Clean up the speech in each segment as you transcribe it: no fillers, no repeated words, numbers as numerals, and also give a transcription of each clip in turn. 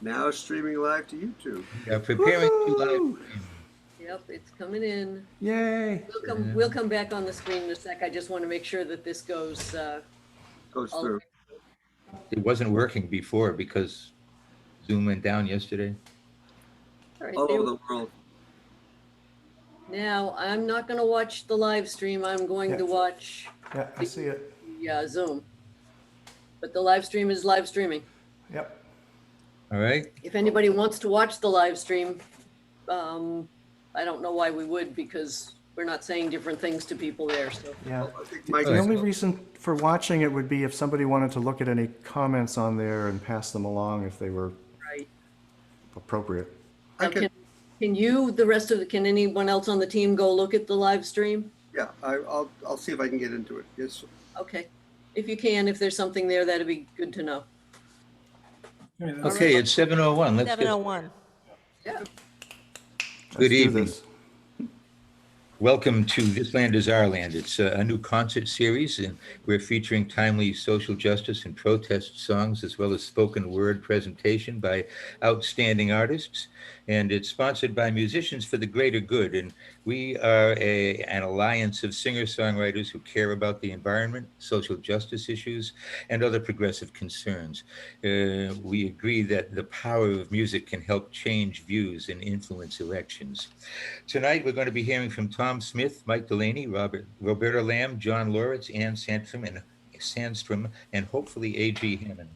Now streaming live to YouTube. We are preparing to live Woohoo! stream. Yep, it's coming in. Yay! We'll come back on the screen in a sec. I just want to make sure that this goes Goes all the through. way through. It wasn't working before because Zoom went down yesterday. All right, All there over we the world. Now, I'm not going to watch the live stream. I'm going Yeah. to watch Yeah, I see it. the Zoom. But the live stream is live streaming. Yep. All right. If anybody wants to watch the live stream, I don't know why we would, because we're not saying different things to people there. So Yeah. I think Mike. The only reason for watching it would be if somebody wanted to look at any comments on there and pass them along if they were right. appropriate. I Now, could, can you, the rest of the, can anyone else on the team go look at the live stream? yeah, I'll see if I can get into it. Yes. Okay. If you can, if there's something there, that'd be good to know. Okay, it's 7:01. Let's get 701. Yeah. Let's Good do evening. this. Welcome to This Land is Our Land. It's a new concert series, and we're featuring timely social justice and protest songs, as well as spoken word presentation by outstanding artists. And it's sponsored by Musicians for the Greater Good. And we are an alliance of singer-songwriters who care about the environment, social justice issues, and other progressive concerns. We agree that the power of music can help change views and influence elections. Tonight, we're going to be hearing from Tom Smith, Mike Delaney, Roberta Lamb, John Loretz, Ann Sandstrom, and hopefully A.G. Hammond.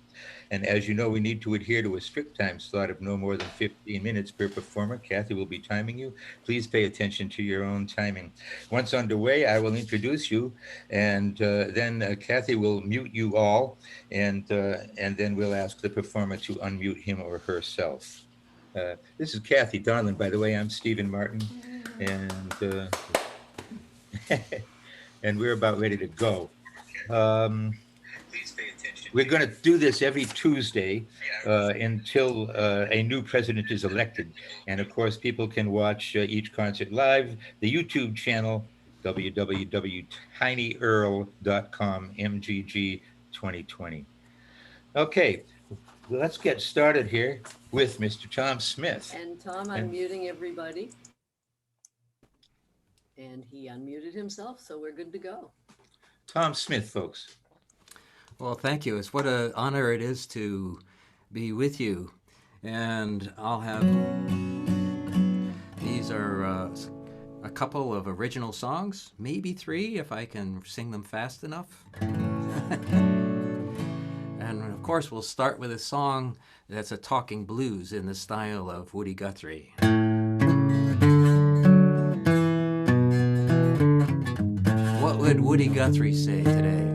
And as you know, we need to adhere to a strict time slot of no more than 15 minutes per performer. Kathy will be timing you. Please pay attention to your own timing. Once underway, I will introduce you, and then Kathy will mute you all, and then we'll ask the performer to unmute him or herself. This is Kathy Donlan, by the way. I'm Stephen Martin, and and we're about ready to go. Please pay attention. We're going to do this every Tuesday until a new president is elected. And of course, people can watch each concert live. The YouTube channel, www.tinyearl.com, MGG 2020. Okay, let's get started here with Mr. Tom Smith. And Tom, I'm muting everybody. And he unmuted himself, so we're good to go. Tom Smith, folks. Well, thank you. It's what an honor it is to be with you. And I'll have, these are a couple of original songs, maybe 3 if I can sing them fast enough. And of course, we'll start with a song that's a talking blues in the style of Woody Guthrie. What would Woody Guthrie say today?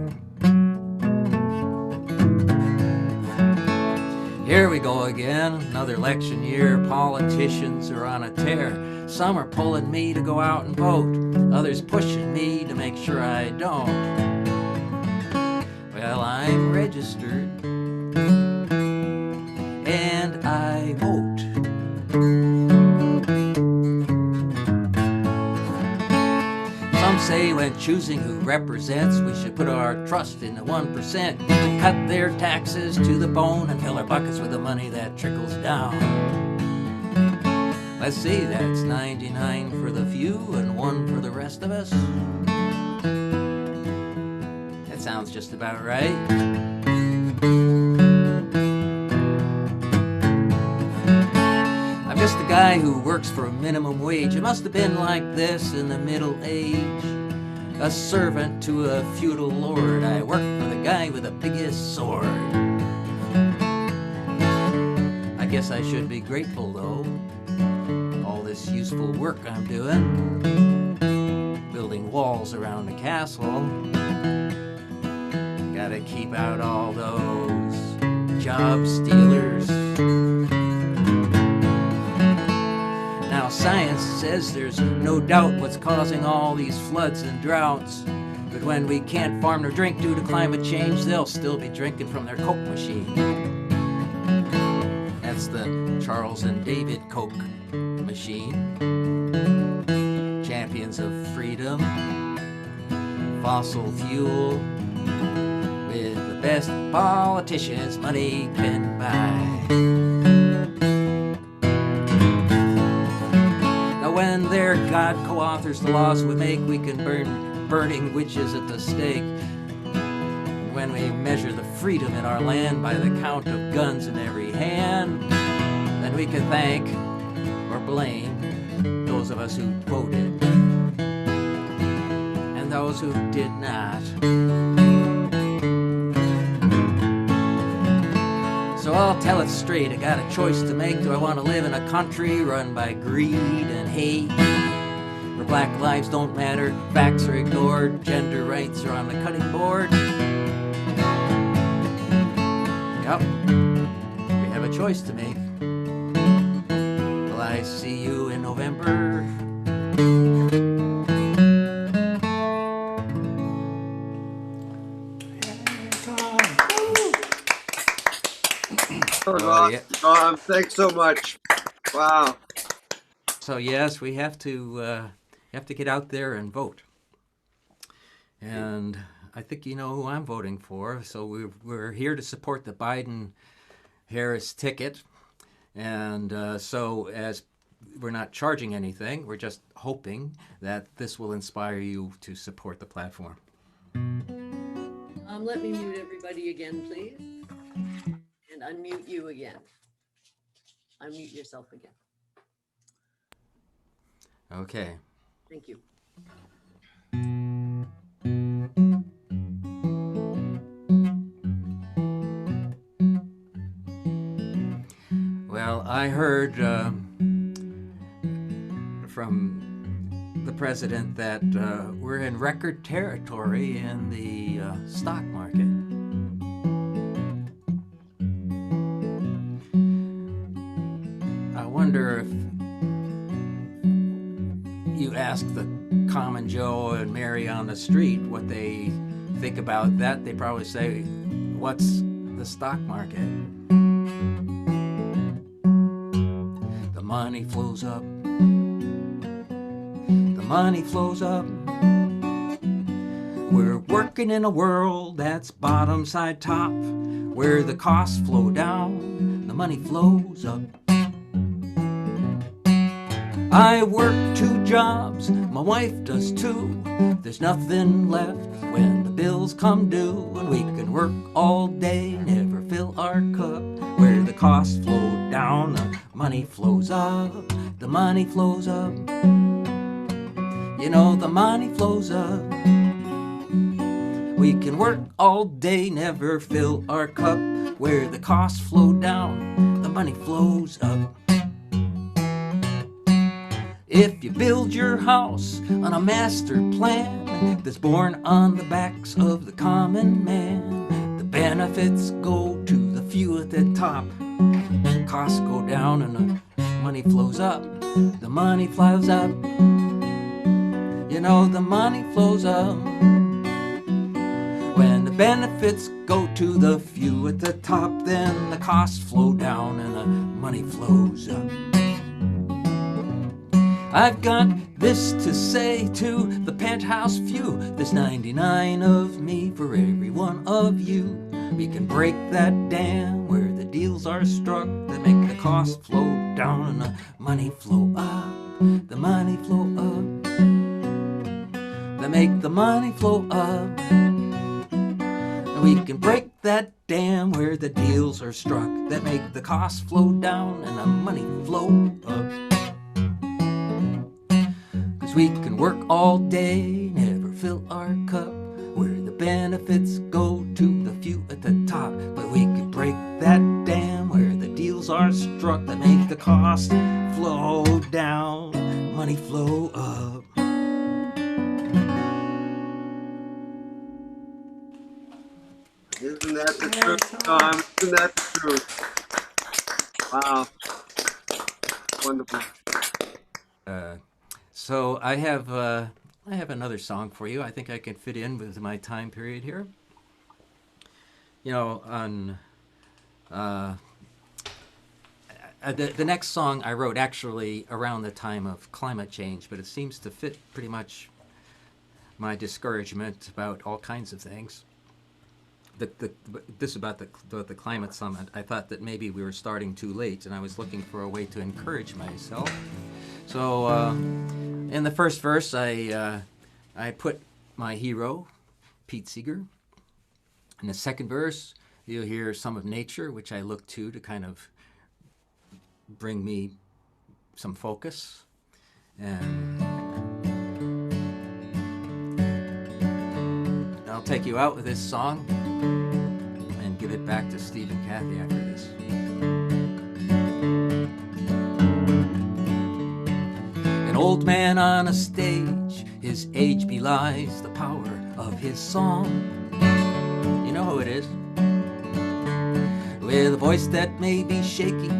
Here we go again, another election year. Politicians are on a tear. Some are pulling me to go out and vote. Others pushing me to make sure I don't. Well, I'm registered and I vote. Some say when choosing who represents, we should put our trust in the 1%. Cut their taxes to the bone and fill our buckets with the money that trickles down. Let's see, that's 99 for the few and 1 for the rest of us. That sounds just about right. I'm just a guy who works for a minimum wage. It must have been like this in the Middle Age. A servant to a feudal lord. I work for the guy with the biggest sword. I guess I should be grateful though. All this useful work I'm doing. Building walls around the castle. Gotta keep out all those job stealers. Now science says there's no doubt what's causing all these floods and droughts. But when we can't farm nor drink due to climate change, they'll still be drinking from their Coke machine. That's the Charles and David Coke machine. Champions of freedom, fossil fuel, with the best politicians money can buy. authors the laws we make, we can burn burning witches at the stake. And when we measure the freedom in our land by the count of guns in every hand, then we can thank or blame those of us who voted and those who did not. So I'll tell it straight, I got a choice to make. Do I want to live in a country run by greed and hate, where black lives don't matter, facts are ignored, gender rights are on the cutting board? Yep, we have a choice to make. Will I see you in November? Oh, yeah. Tom, thanks so much. Wow. So yes, we have to get out there and vote. And I think you know who I'm voting for. So we're here to support the Biden-Harris ticket. And so as we're not charging anything, we're just hoping that this will inspire you to support the platform. Let me mute everybody again, please. And unmute you again. Unmute yourself again. Okay. Thank you. Well, I heard from the president that we're in record territory in the stock market. I wonder if you ask the common Joe and Mary on the street what they think about that, they probably say, "What's the stock market?" The money flows up. The money flows up. We're working in a world that's bottom side top, where the costs flow down, the money flows up. I work 2 jobs, my wife does too. There's nothing left when the bills come due, and we can work all day, never fill our cup. Where the costs flow down, the money flows up. The money flows up. You know, the money flows up. We can work all day, never fill our cup. Where the costs flow down, the money flows up. If you build your house on a master plan that's born on the backs of the common man, the benefits go to the few at the top. Costs go down and the money flows up. The money flows up. You know, the money flows up. When the benefits go to the few at the top, then the costs flow down and the money flows up. I've got this to say to the penthouse few. There's 99 of me for every one of you. We can break that dam where the deals are struck that make the cost flow down and the money flow up. The money flow up. That make the money flow up. And we can break that dam where the deals are struck that make the costs flow down and the money flow up. We can work all day, never fill our cup, where the benefits go to the few at the top. But we can break that dam where the deals are struck that make the cost flow down, money flow up. Isn't that the truth, Tom? Isn't that the truth? Wow. Wonderful. So I have another song for you. I think I can fit in with my time period here. You know, on the next song I wrote actually around the time of climate change, but it seems to fit pretty much my discouragement about all kinds of things. This about the climate summit. I thought that maybe we were starting too late, and I was looking for a way to encourage myself. So In the first verse, I put my hero, Pete Seeger. In the second verse, you'll hear some of nature, which I look to kind of bring me some focus. And I'll take you out with this song and give it back to Steve and Kathy after this. An old man on a stage, his age belies the power of his song. You know who it is. With a voice that may be shaky,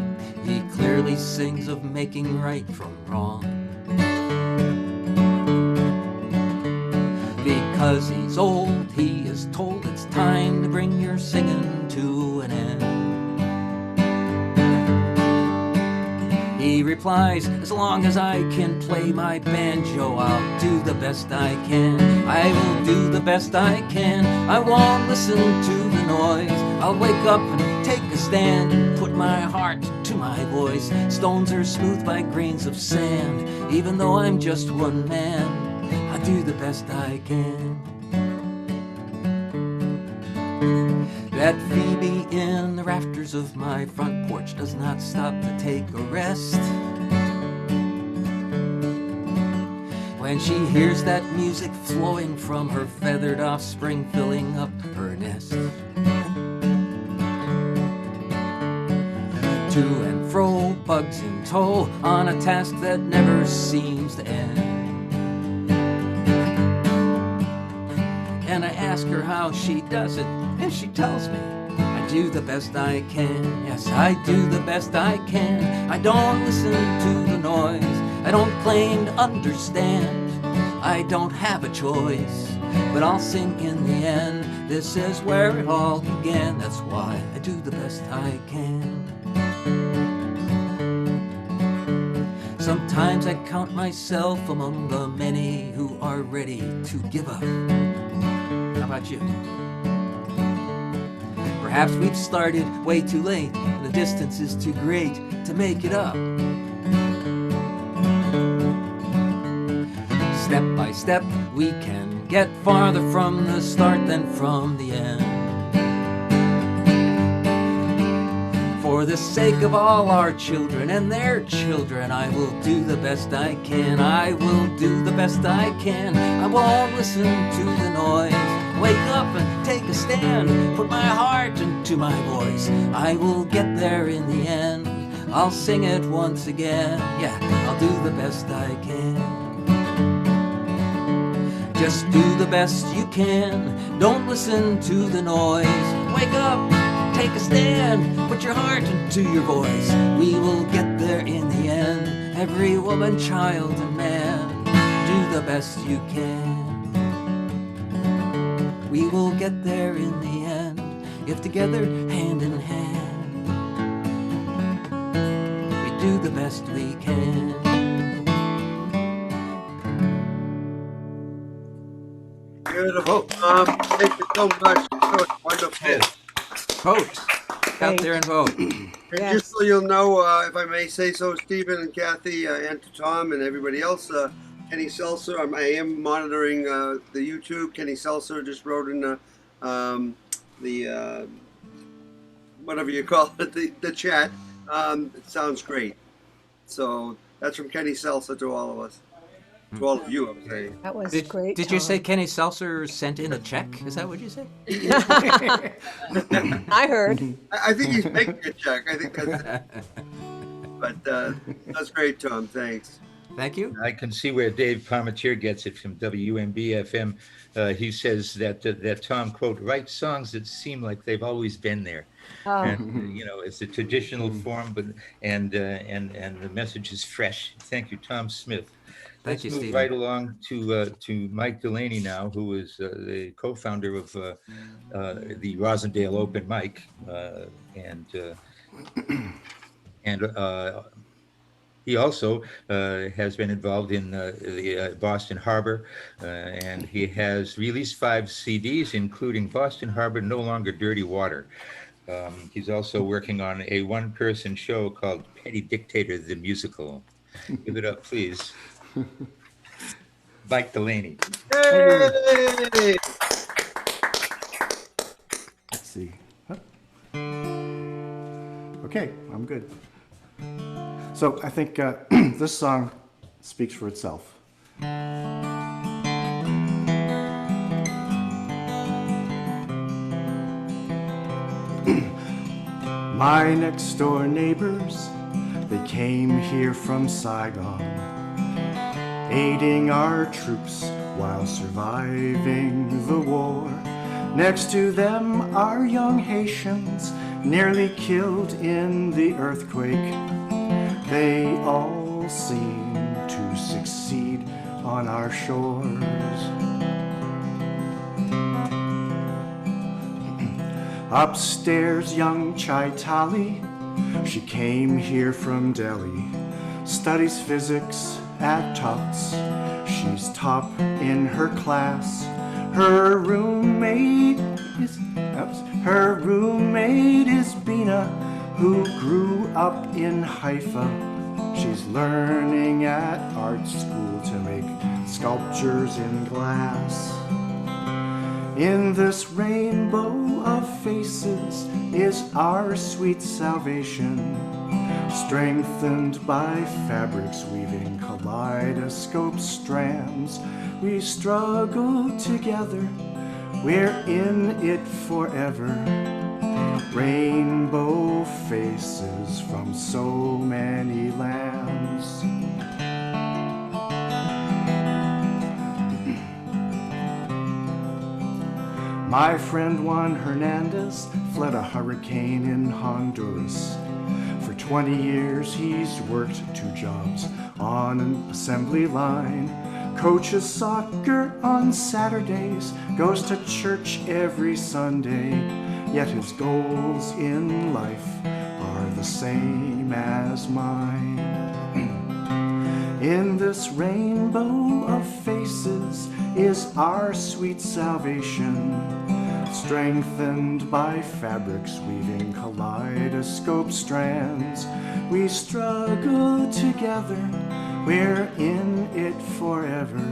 he clearly sings of making right from wrong. Because he's old, he is told it's time to bring your singing to an end. He replies, as long as I can play my banjo, I'll do the best I can. I will do the best I can. I won't listen to the noise. I'll wake up and take a stand and put my heart to my voice. Stones are smooth by grains of sand. Even though I'm just one man, I do the best I can. That Phoebe in the rafters of my front porch does not stop to take a rest. When she hears that music flowing from her feathered offspring filling up her nest. To and fro, bugs in tow, on a task that never seems to end. And I ask her how she does it, and she tells me, I do the best I can. Yes, I do the best I can. I don't listen to the noise. I don't claim to understand. I don't have a choice, but I'll sing in the end. This is where it all began. That's why I do the best I can. Sometimes I count myself among the many who are ready to give up. How about you? Perhaps we've started way too late, and the distance is too great to make it up. Step by step, we can get farther from the start than from the end. For the sake of all our children and their children, I will do the best I can. I will do the best I can. I won't listen to the noise. Wake up and take a stand. Put my heart into my voice. I will get there in the end. I'll sing it once again. Yeah, I'll do the best I can. Just do the best you can. Don't listen to the noise. Wake up, take a stand. Put your heart into your voice. We will get there in the end. Every woman, child, and man, do the best you can. We will get there in the end, if together, hand in hand, we do the best we can. Beautiful. Thank you so much. That was wonderful. Vote. Out there and vote. And just so you'll know, if I may say so, Stephen and Kathy and to Tom and everybody else, Kenny Seltzer, I am monitoring the YouTube. Kenny Seltzer just wrote in the whatever you call it, the chat. It sounds great. So that's from Kenny Seltzer to all of us. To all of you, I'm saying. That was Did, great. did you Tom. say Kenny Seltzer sent in a check? Is that what you said? I heard. I think he's making a check. I think that's it. But that's great, Tom. Thanks. Thank you. I can see where Dave Palmetier gets it from WMB-FM. He says that Tom, quote, writes songs that seem like they've always been there. Oh. And, it's a traditional form, but and the message is fresh. Thank you, Tom Smith. Thank you, Let's move Stephen. right along to Mike Delaney now, who is the co-founder of the Rosendale Open Mic, and he also has been involved in the Boston Harbor, and he has released 5 CDs, including Boston Harbor, No Longer Dirty Water. He's also working on a one-person show called Petty Dictator, the Musical. Give it up, please. Mike Delaney. Hey! Let's see. Huh? Okay, I'm good. So I think this song speaks for itself. My next door neighbors, they came here from Saigon, aiding our troops while surviving the war. Next to them are young Haitians, nearly killed in the earthquake. They all seem to succeed on our shores. Upstairs, young Chaitali, she came here from Delhi, studies physics at Tufts. She's top in her class. Her roommate is Bina, who grew up in Haifa. She's learning at art school to make sculptures in glass. In this rainbow of faces is our sweet salvation, strengthened by fabrics weaving kaleidoscope strands. We struggle together, we're in it forever. Rainbow faces from so many lands. My friend Juan Hernandez fled a hurricane in Honduras. For 20 years he's worked 2 jobs on an assembly line, coaches soccer on Saturdays, goes to church every Sunday, yet his goals in life are the same as mine. In this rainbow of faces is our sweet salvation, strengthened by fabrics weaving kaleidoscope strands. We struggle together, we're in it forever.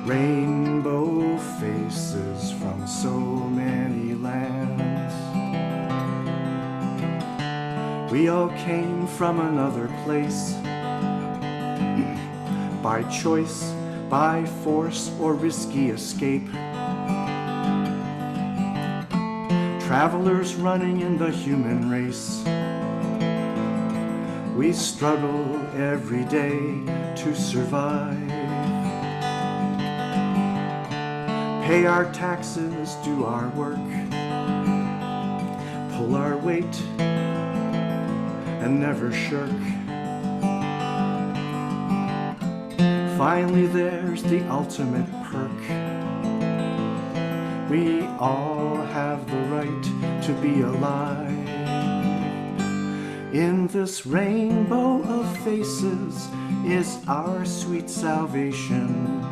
Rainbow faces from so many lands. We all came from another place, by choice, by force, or risky escape. Travelers running in the human race. We struggle every day to survive. Pay our taxes, do our work, pull our weight, and never shirk. Finally, there's the ultimate perk. We all have the right to be alive. In this rainbow of faces is our sweet salvation,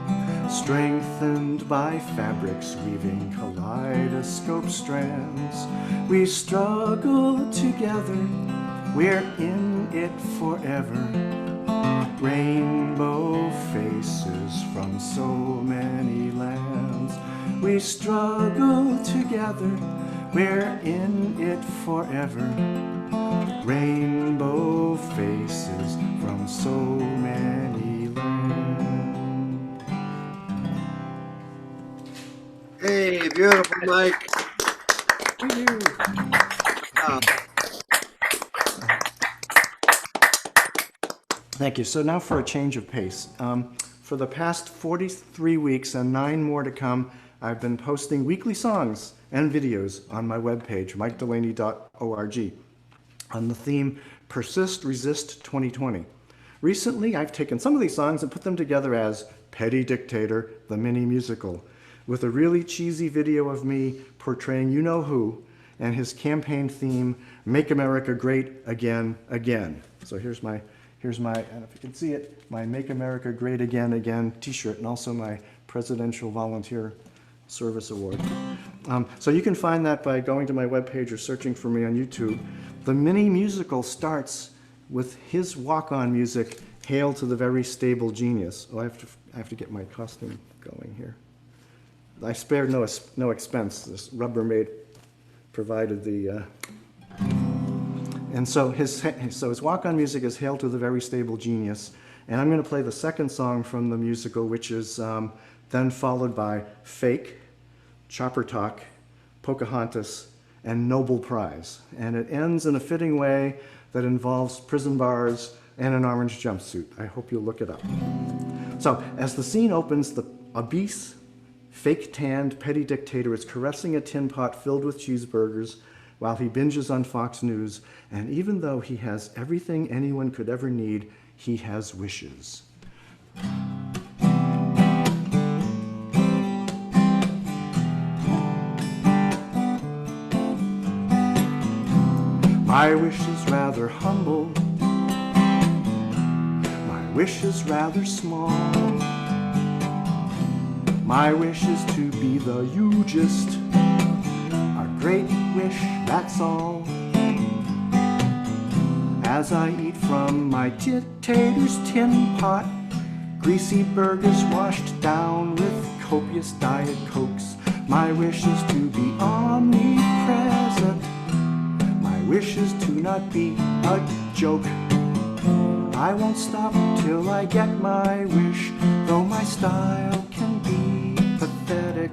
strengthened by fabrics weaving kaleidoscope strands. We struggle together, we're in it forever. Rainbow faces from so many lands. We struggle together, we're in it forever. Rainbow faces from so many lands. Hey, beautiful, Mike. Thank you. Thank you. So now for a change of pace. For the past 43 weeks and 9 more to come, I've been posting weekly songs and videos on my webpage, mikedelaney.org, on the theme Persist, Resist 2020. Recently, I've taken some of these songs and put them together as Petty Dictator, the mini musical, with a really cheesy video of me portraying you-know-who and his campaign theme, Make America Great Again, Again. So here's my, and if you can see it, my Make America Great Again, Again t-shirt, and also my Presidential Volunteer Service Award. So you can find that by going to my webpage or searching for me on YouTube. The mini musical starts with his walk-on music, Hail to the very stable genius. Oh, I have to get my costume going here. I spared no expense. This Rubbermaid provided the. And so his walk-on music is Hail to the Very Stable Genius. And I'm going to play the second song from the musical, which is then followed by Fake, Chopper Talk, Pocahontas, and Nobel Prize. And it ends in a fitting way that involves prison bars and an orange jumpsuit. I hope you'll look it up. So as the scene opens, the obese, fake-tanned petty dictator is caressing a tin pot filled with cheeseburgers while he binges on Fox News, and even though he has everything anyone could ever need, he has wishes. My wish is rather humble, my wish is rather small. My wish is to be the hugest, a great wish, that's all. As I eat from my dictator's tin pot, greasy burgers washed down with copious Diet Cokes, my wish is to be omnipresent. My wish is to not be a joke. I won't stop till I get my wish, though my style can be pathetic.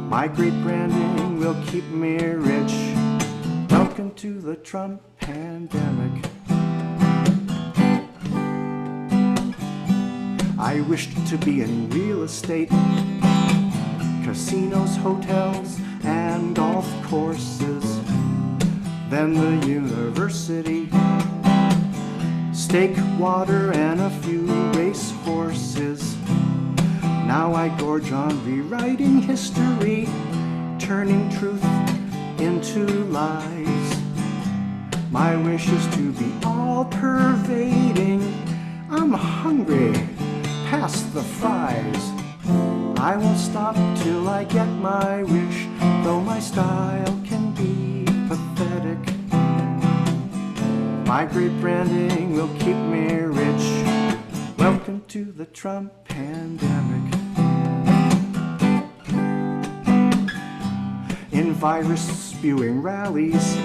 My great branding will keep me rich. Welcome to the Trump pandemic. I wished to be in real estate, casinos, hotels, and golf courses. Then the university, steak, water, and a few race horses. Now I gorge on rewriting history, turning truth into lies. My wish is to be all-pervading. I'm hungry, past the fries. I won't stop till I get my wish, though my style can be pathetic. My great branding will keep me rich. Welcome to the Trump pandemic. In virus-spewing rallies,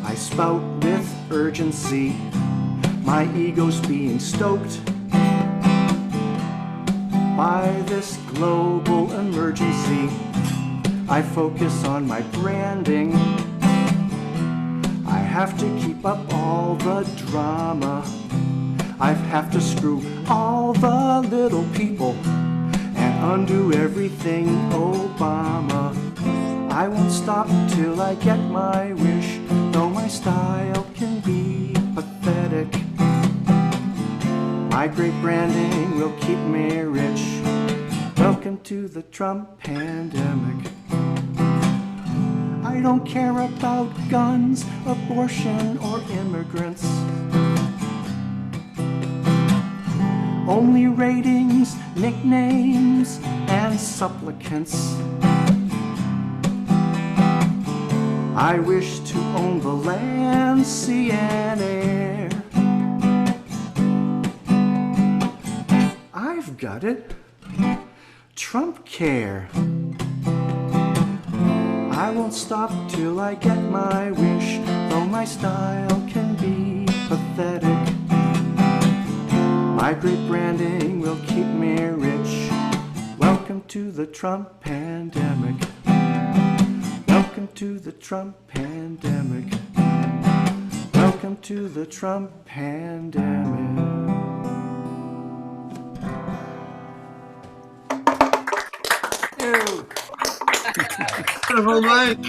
I spout with urgency, my ego's being stoked by this global emergency. I focus on my branding. I have to keep up all the drama. I have to screw all the little people and undo everything Obama. I won't stop till I get my wish, though my style can be pathetic. My great branding will keep me rich. Welcome to the Trump pandemic. I don't care about guns, abortion, or immigrants. Only ratings, nicknames, and supplicants. I wish to own the land, sea, and air. I've got it. Trump care. I won't stop till I get my wish, though my style can be pathetic. My great branding will keep me rich. Welcome to the Trump pandemic. Welcome to the Trump pandemic. Welcome to the Trump pandemic. Wonderful, Mike.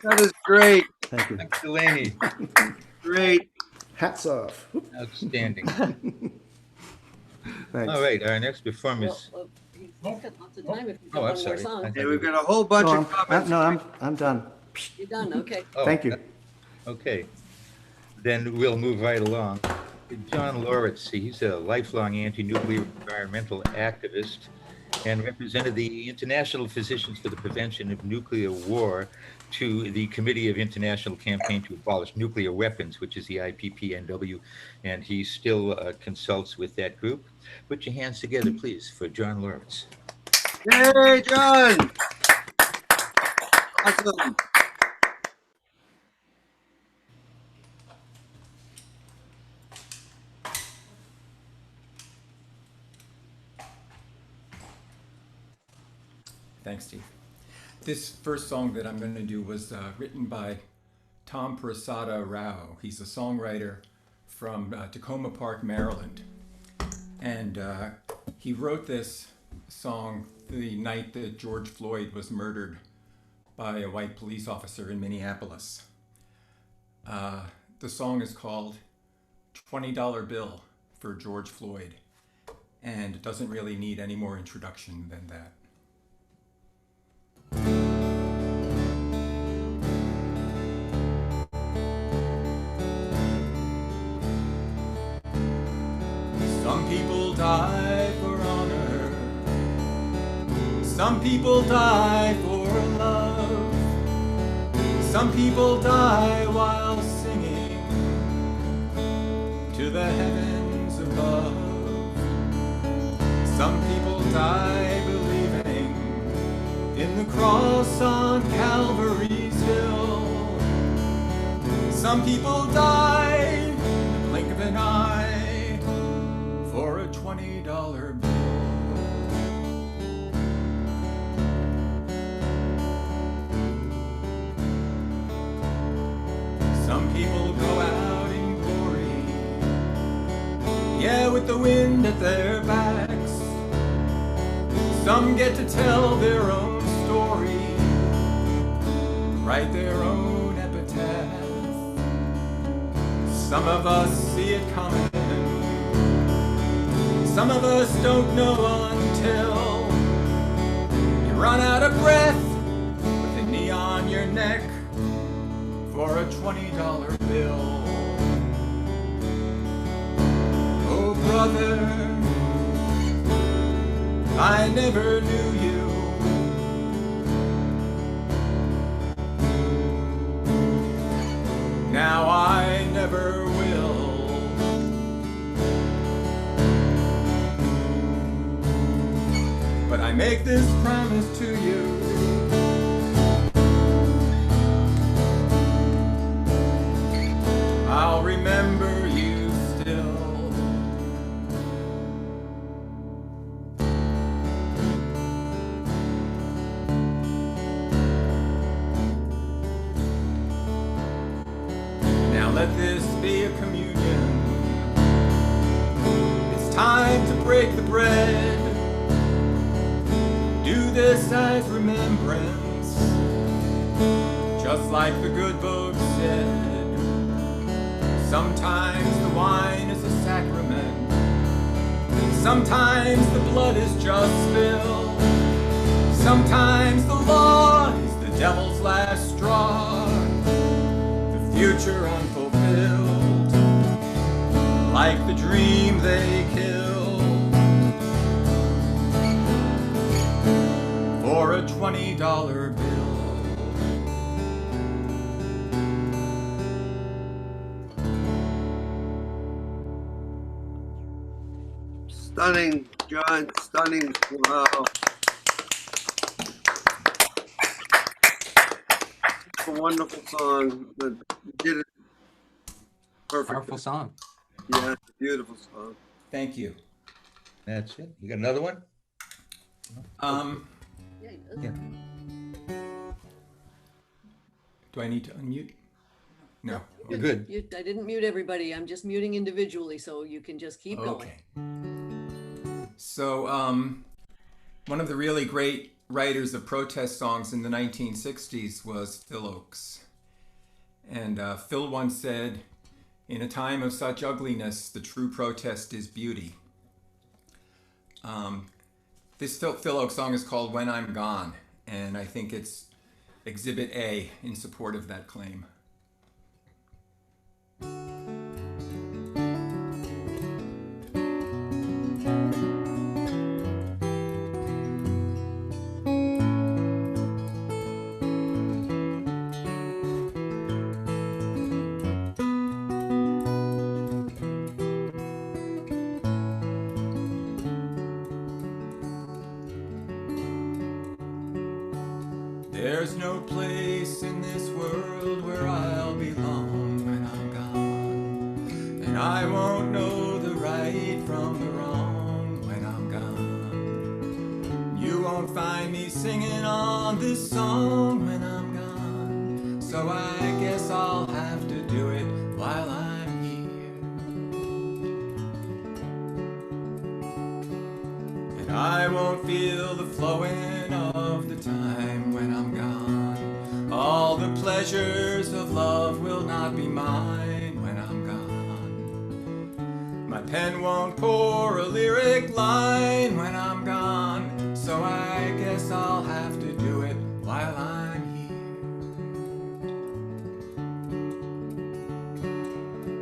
That is great. Thank you. Thanks, Delaney. Great. Hats off. Outstanding. Thanks. All right, our next performer Well, is. he's got lots of time if you've Oh, got I'm one more sorry. song. Okay, we've got a whole bunch No, of comments. I'm done. You're done, okay. Oh, Thank you. Okay, then we'll move right along. John Loretz, he's a lifelong anti-nuclear environmental activist and represented the International Physicians for the Prevention of Nuclear War to the Committee of International Campaign to Abolish Nuclear Weapons, which is the IPPNW, and he still consults with that group. Put your hands together, please, for John Loretz. Hey, John! Awesome. Thanks, Steve. This first song that I'm going to do was written by Tom Prasada Rao. He's a songwriter from Tacoma Park, Maryland. And he wrote this song the night that George Floyd was murdered by a white police officer in Minneapolis. The song is called $20 Bill for George Floyd, and it doesn't really need any more introduction than that. Some people die for honor. Some people die for love. Some people die while singing to the heavens above. Some people die believing in the cross on Calvary's hill. Some people die in the blink of an eye for a $20 bill. Some people go out in glory, yeah, with the wind at their backs. Some get to tell their own story, write their own epitaph. Some of us see it coming. Some of us don't know until you run out of breath with a knee on your neck for a $20 bill. Oh, brother, I never knew you. Now I never will. But I make this promise to you. I'll remember you still. Now let this be a communion. It's time to break the bread. Do this as remembrance, just like the good book said. Sometimes the wine is a sacrament, sometimes the blood is just spilled, sometimes the law is the devil's last straw, the future unfulfilled, like the dream they killed, for a $20 bill. Stunning, John, stunning. Wow. It's a wonderful song. You did it perfect. Powerful song. Yeah, it's a beautiful song. Thank you. That's it. You got another one? Yeah, he does. Yeah. Do I need to unmute? No. You're good. I didn't mute everybody. I'm just muting individually, so you can just keep going. Okay. So, one of the really great writers of protest songs in the 1960s was Phil Ochs. And Phil once said, "In a time of such ugliness, the true protest is beauty." This Phil Ochs song is called "When I'm Gone," and I think it's Exhibit A in support of that claim. There's no place in this world where I'll belong when I'm gone. And I won't know the right from the wrong when I'm gone. You won't find me singing on this song when I'm gone. So I guess I'll have to do it while I'm here. And I won't feel the flowing of the time when I'm gone. All the pleasures of love will not be mine when I'm gone. My pen won't pour a lyric line when I'm gone. So I guess I'll have to do it while I'm here.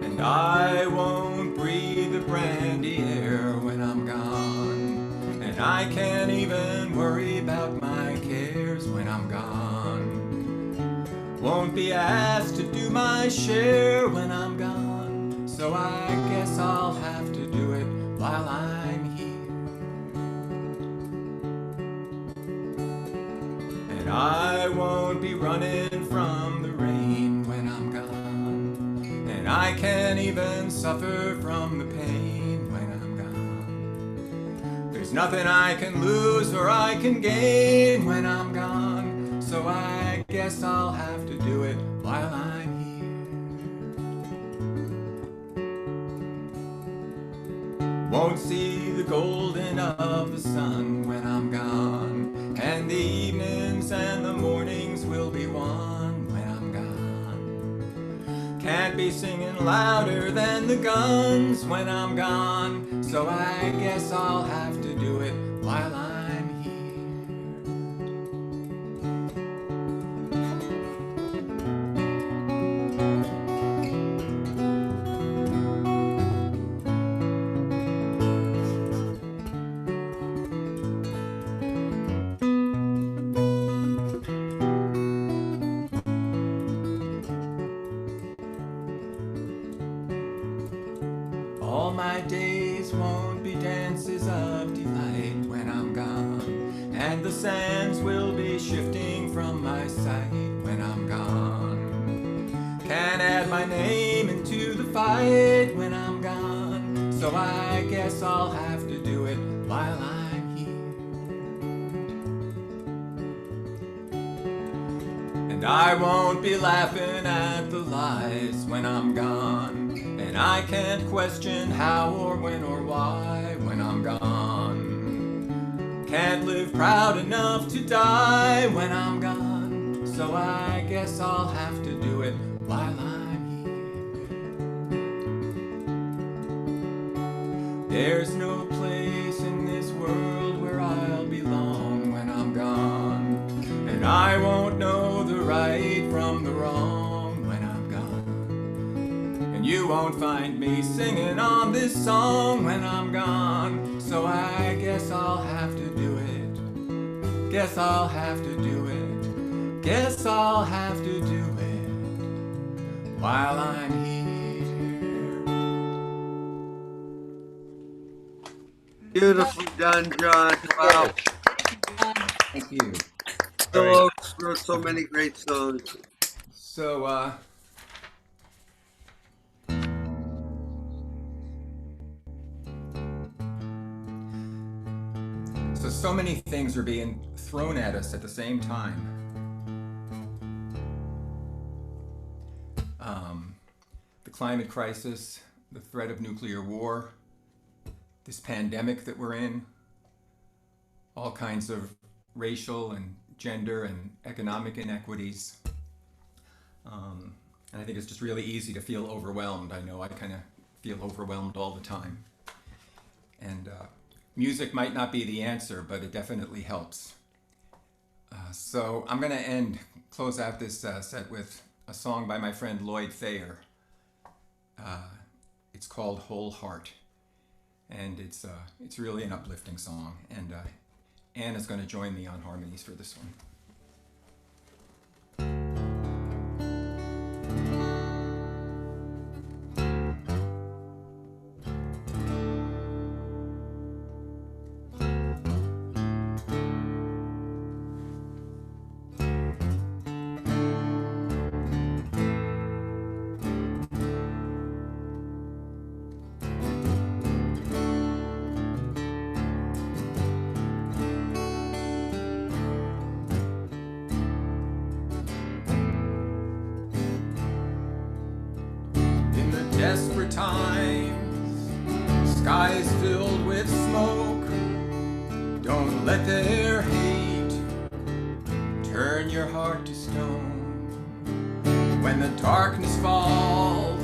And I won't breathe the brandy air when I'm gone. And I can't even worry about my cares when I'm gone. Won't be asked to do my share when I'm gone. So I guess I'll have to do it while I'm here. And I won't be running from the rain when I'm gone. And I can't even suffer from the pain when I'm gone. There's nothing I can lose or I can gain when I'm gone. So I guess I'll have to do it while I'm here. Won't see the golden of the sun when I'm gone. And the evenings and the mornings will be one when I'm gone. Can't be singing louder than the guns when I'm gone. So I guess I'll have to do it while I'm here. All my days won't be dances of delight when I'm gone. And the sands will be shifting from my sight when I'm gone. Can't add my name into the fight when I'm gone. So I guess I'll have to do it while I'm here. And I won't be laughing at the lies when I'm gone. And I can't question how or when or why when I'm gone. Can't live proud enough to die when I'm gone. So I guess I'll have to do it while I'm here. There's no place in this world where I'll belong when I'm gone. And I won't know the right from the wrong when I'm gone. And you won't find me singing on this song when I'm gone. So I guess I'll have to do it. Guess I'll have to do it. Guess I'll have to do it while I'm here. Beautifully done, John. Wow. Thank you. Bill Oakes wrote so many great songs. So, so many things are being thrown at us at the same time. The climate crisis, the threat of nuclear war, this pandemic that we're in, all kinds of racial and gender and economic inequities. And I think it's just really easy to feel overwhelmed. I know I kind of feel overwhelmed all the time. And music might not be the answer, but it definitely helps. So I'm going to close out this set with a song by my friend Lloyd Thayer. It's called Whole Heart. And it's really an uplifting song. And Anne is going to join me on harmonies for this one. desperate times, skies filled with smoke. Don't let their hate turn your heart to stone. When the darkness falls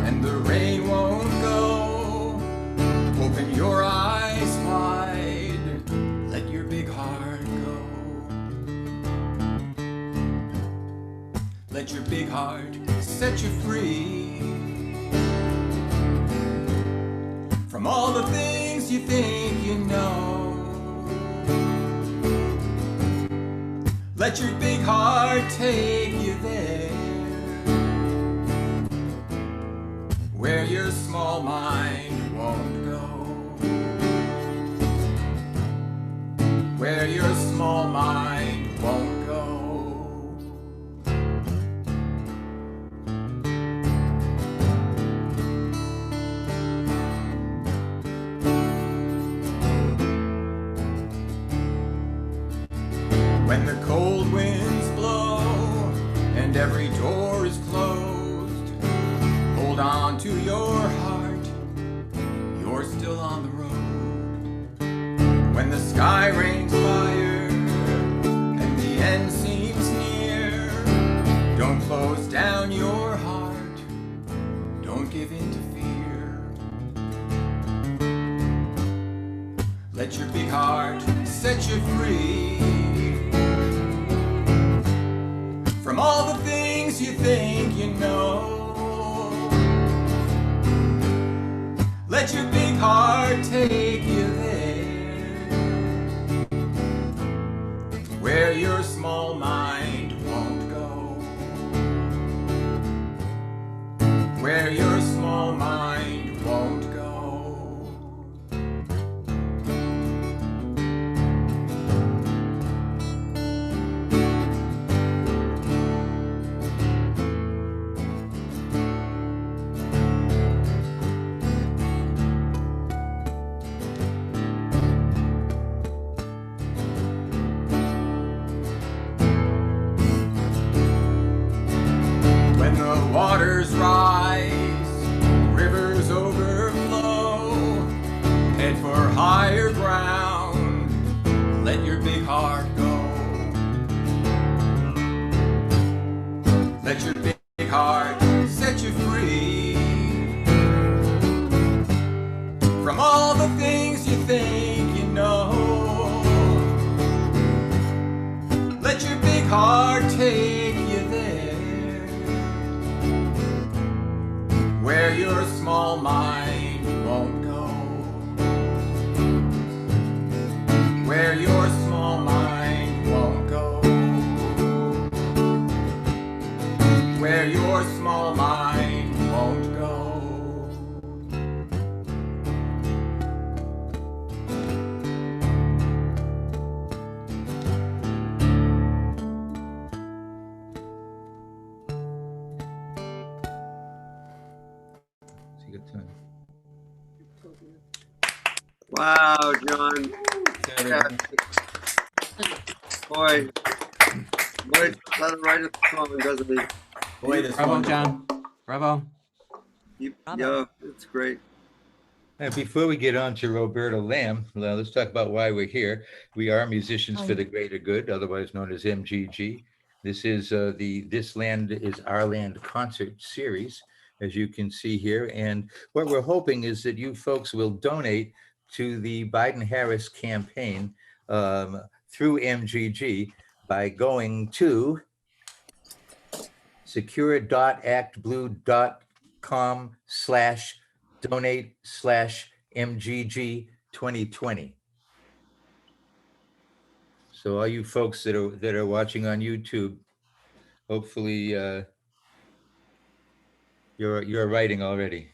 and the rain won't go, open your eyes wide, let your big heart go. Let your big heart set you free from all the things you think you know. Let your big heart take you there, where your small mind won't go. Where your small mind won't go. When the cold winds blow and every door is closed, hold on to your heart, you're still on the road. When the sky rains fire and the end seems near, don't close down your heart, don't give in to fear. Let your big heart set you free from all the things you think you know. Let your big heart take you there, where your small mind won't go. Where your small mind won't go. Waters rise, rivers overflow, head for higher ground, let your big heart go. Let your big heart set you free from all the things you think you know. Let your big heart take you there, where your small mind won't go. Where your small mind won't go. Where your small mind won't go. Wow, John. Boy, let him write a song, doesn't he? Boy, this Bravo, one. John. Bravo. Yeah, it's great. And before we get on to Roberta Lamb, let's talk about why we're here. We are Musicians for the Greater Good, otherwise known as MGG. This is the This Land is Our Land concert series, as you can see here. And what we're hoping is that you folks will donate to the Biden-Harris campaign through MGG by going to secure.actblue.com/donate/MGG 2020. So all you folks that are watching on YouTube, hopefully you're writing already.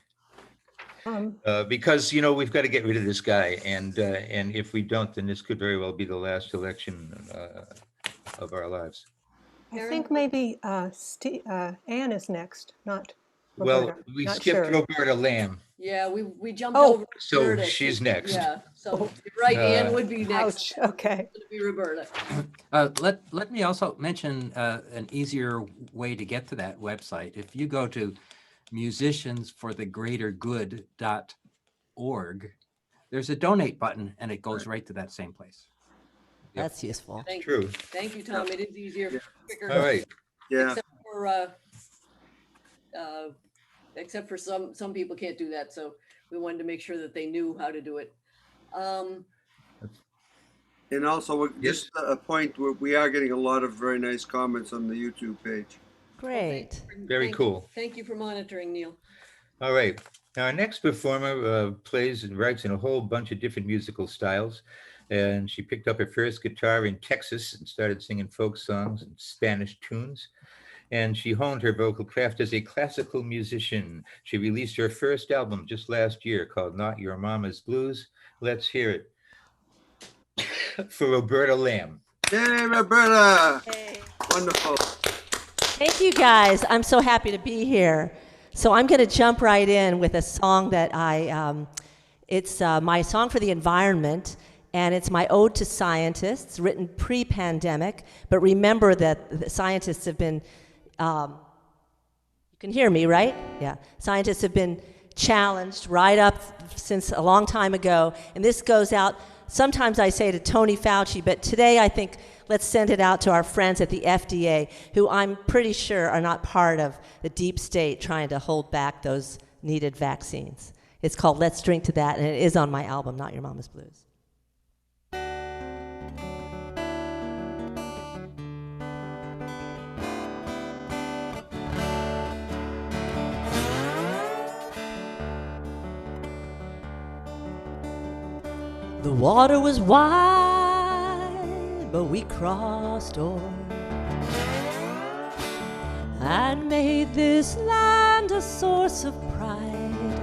Because we've got to get rid of this guy, and if we don't, then this could very well be the last election of our lives. I think maybe Anne is next, not Well, Roberta. we Not skipped sure. Roberta Lamb, Yeah, we jumped Oh. over. so Roberta. she's next. Yeah, so you're right, Ann would be next. Ouch, okay. It's gonna be Roberta. Let me also mention an easier way to get to that website. If you go to musiciansforthegreatergood.org, there's a donate button and it goes right to that same place. That's useful. Thank True. you. Thank you, Tom. It is easier, quicker. All right. Yeah. Except for some people can't do that. So we wanted to make sure that they knew how to do it. And also, Yes. just a point where we are getting a lot of very nice comments on the YouTube page. Great. Very cool. Thank you for monitoring, Neil. All right. Now, our next performer plays and writes in a whole bunch of different musical styles. And she picked up her first guitar in Texas and started singing folk songs and Spanish tunes. And she honed her vocal craft as a classical musician. She released her first album just last year called Not Your Mama's Blues. Let's hear it for Roberta Lamb. Yay, Roberta! Wonderful. Thank you, guys. I'm so happy to be here. So I'm going to jump right in with a song that it's my song for the environment, and it's my ode to scientists, written pre-pandemic. But remember that the scientists have been, you can hear me, right? Yeah. Scientists have been challenged right up since a long time ago. And this goes out, sometimes I say to Tony Fauci, but today I think let's send it out to our friends at the FDA, who I'm pretty sure are not part of the deep state trying to hold back those needed vaccines. It's called Let's Drink to That, and it is on my album, Not Your Mama's Blues. The water was wide, but we crossed o'er and made this land a source of pride.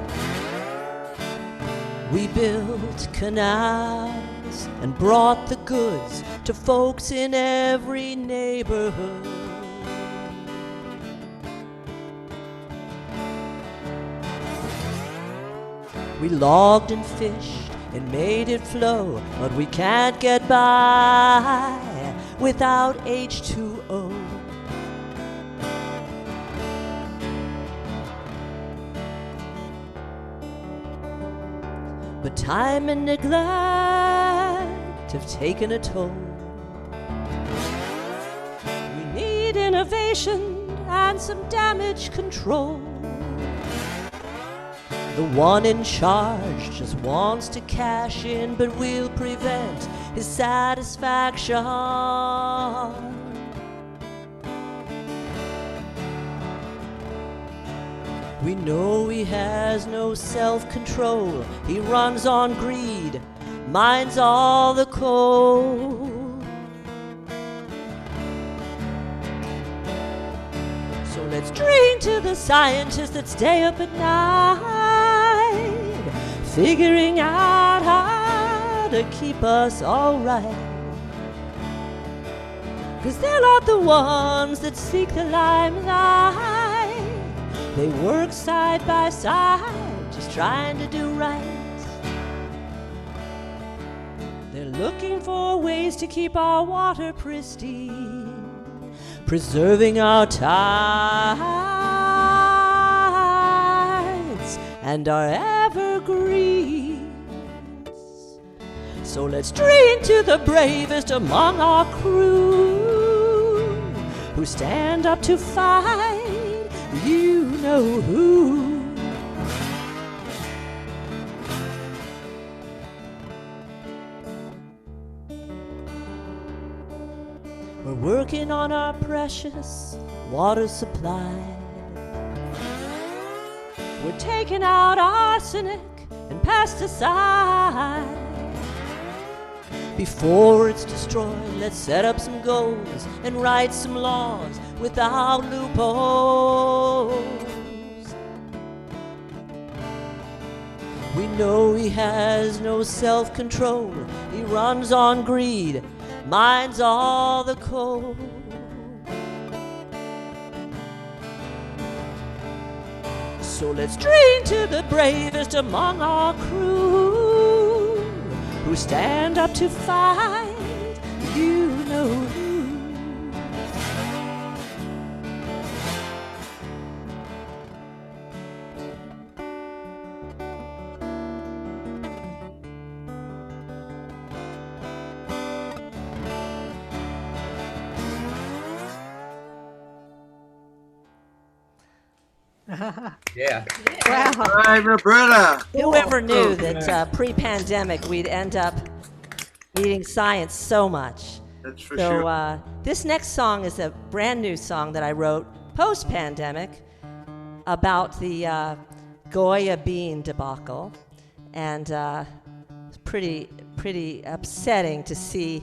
We built canals and brought the goods to folks in every neighborhood. We logged and fished and made it flow, but we can't get by without H2O. But time and neglect have taken a toll. We need innovation and some damage control. The one in charge just wants to cash in, but we'll prevent his satisfaction. We know he has no self-control. He runs on greed, mines all the coal. So let's drink to the scientists that stay up at night, figuring out how to keep us all right. 'Cause they're not the ones that seek the limelight. They work side by side, just trying to do right. They're looking for ways to keep our water pristine, preserving our tides and our evergreens. So let's drink to the bravest among our crew, who stand up to fight, you know who. We're working on our precious water supply. We're taking out arsenic and pesticide. Before it's destroyed, let's set up some goals and write some laws without loopholes. We know he has no self-control. He runs on greed, mines all the coal. So let's drink to the bravest among our crew, who stand up to fight, you know who. Yeah. Wow. All right, Roberta. Whoever knew that pre-pandemic we'd end up eating science so much. That's for So sure. this next song is a brand new song that I wrote post-pandemic about the Goya bean debacle, and it's pretty upsetting to see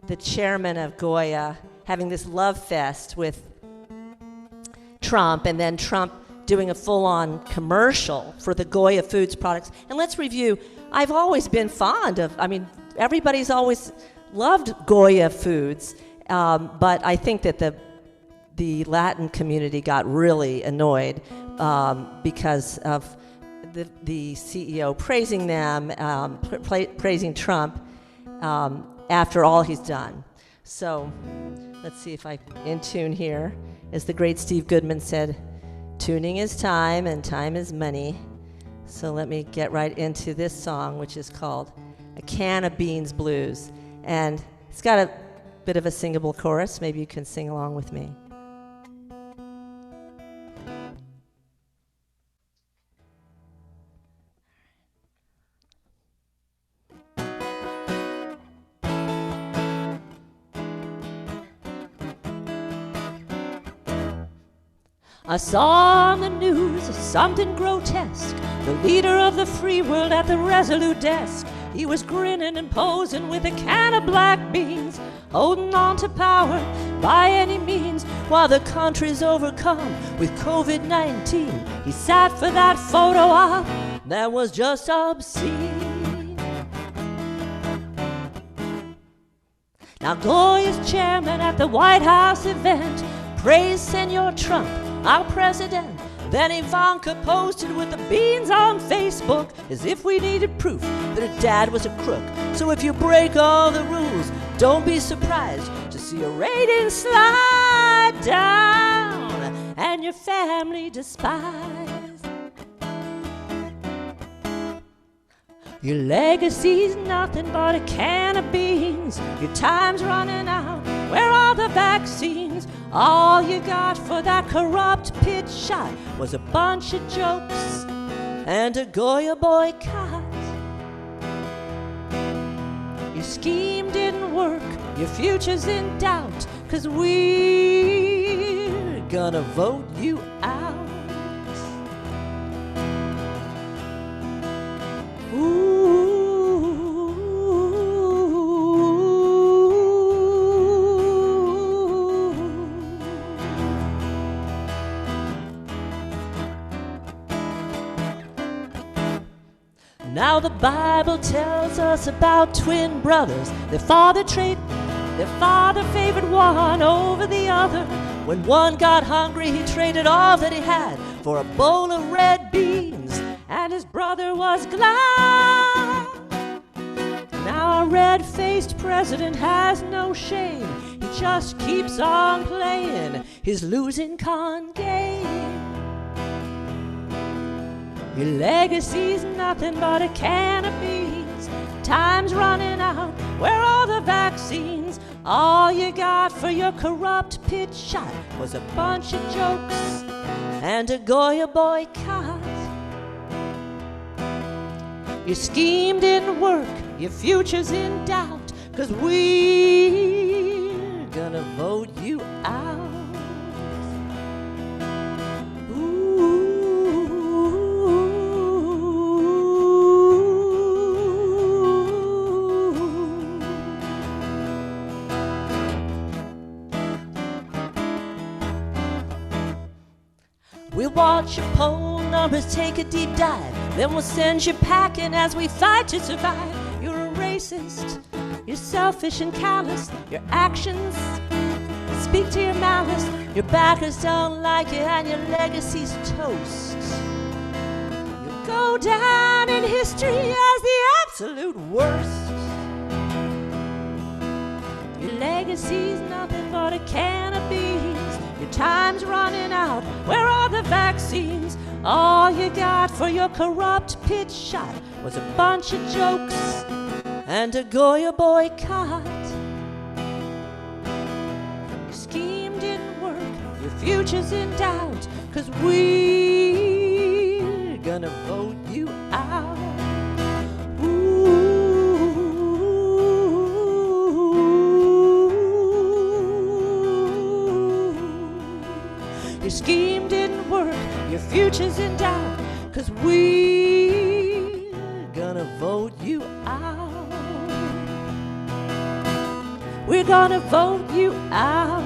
the chairman of Goya having this love fest with Trump, and then Trump doing a full-on commercial for the Goya Foods products. And let's review. I've always been fond of. I mean, everybody's always loved Goya Foods, but I think that the Latin community got really annoyed because of the CEO praising them, praising Trump after all he's done. So let's see if I'm in tune here. As the great Steve Goodman said, tuning is time and time is money. So let me get right into this song, which is called A Can of Beans Blues. And it's got a bit of a singable chorus. Maybe you can sing along with me. I saw on the news something grotesque. The leader of the free world at the Resolute desk. He was grinning and posing with a can of black beans, holding on to power by any means while the country's overcome with COVID-19. He sat for that photo op that was just obscene. Now Goya's chairman at the White House event praised Senor Trump, our president. Then Ivanka posted with the beans on Facebook as if we needed proof that her dad was a crook. So if you break all the rules, don't be surprised to see a rating slide down and your family despised. Your legacy's nothing but a can of beans. Your time's running out. Where are the vaccines? All you got for that corrupt pitch shot was a bunch of jokes and a Goya boycott. Your scheme didn't work, your future's in doubt, 'cause we're gonna vote you out. Now the Bible tells us about twin brothers. Their father favored one over the other. When one got hungry, he traded all that he had for a bowl of red beans, and his brother was glad. Now our red-faced president has no shame. He just keeps on playing his losing con game. Your legacy's nothing but a can of beans. Time's running out. Where are the vaccines? All you got for your corrupt pitch shot was a bunch of jokes and a Goya boycott. Your scheme didn't work. Your future's in doubt. 'Cause we're gonna vote you out. We'll watch your poll numbers take a deep dive. Then we'll send you packing as we fight to survive. You're a racist, you're selfish and callous. Your actions speak to your malice. Your backers don't like you and your legacy's toast. You'll go down in history as the absolute worst. Your legacy's nothing but a can of beans. Your time's running out. Where are the vaccines? All you got for your corrupt pitch shot was a bunch of jokes and a Goya boycott. Your scheme didn't work. Your future's in doubt. 'Cause we your future's in doubt, 'cause we're gonna vote you out. We're gonna vote you out.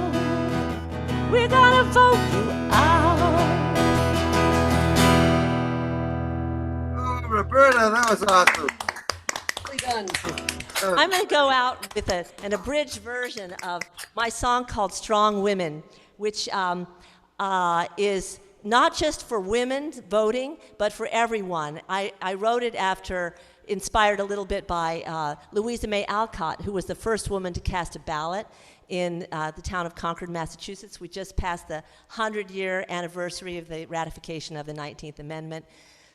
We're gonna vote you out. Oh, Roberta, that was awesome. Nicely done. I'm going to go out with an abridged version of my song called Strong Women, which is not just for women voting, but for everyone. I wrote it inspired a little bit by Louisa May Alcott, who was the first woman to cast a ballot in the town of Concord, Massachusetts. We just passed the 100-year anniversary of the ratification of the 19th Amendment.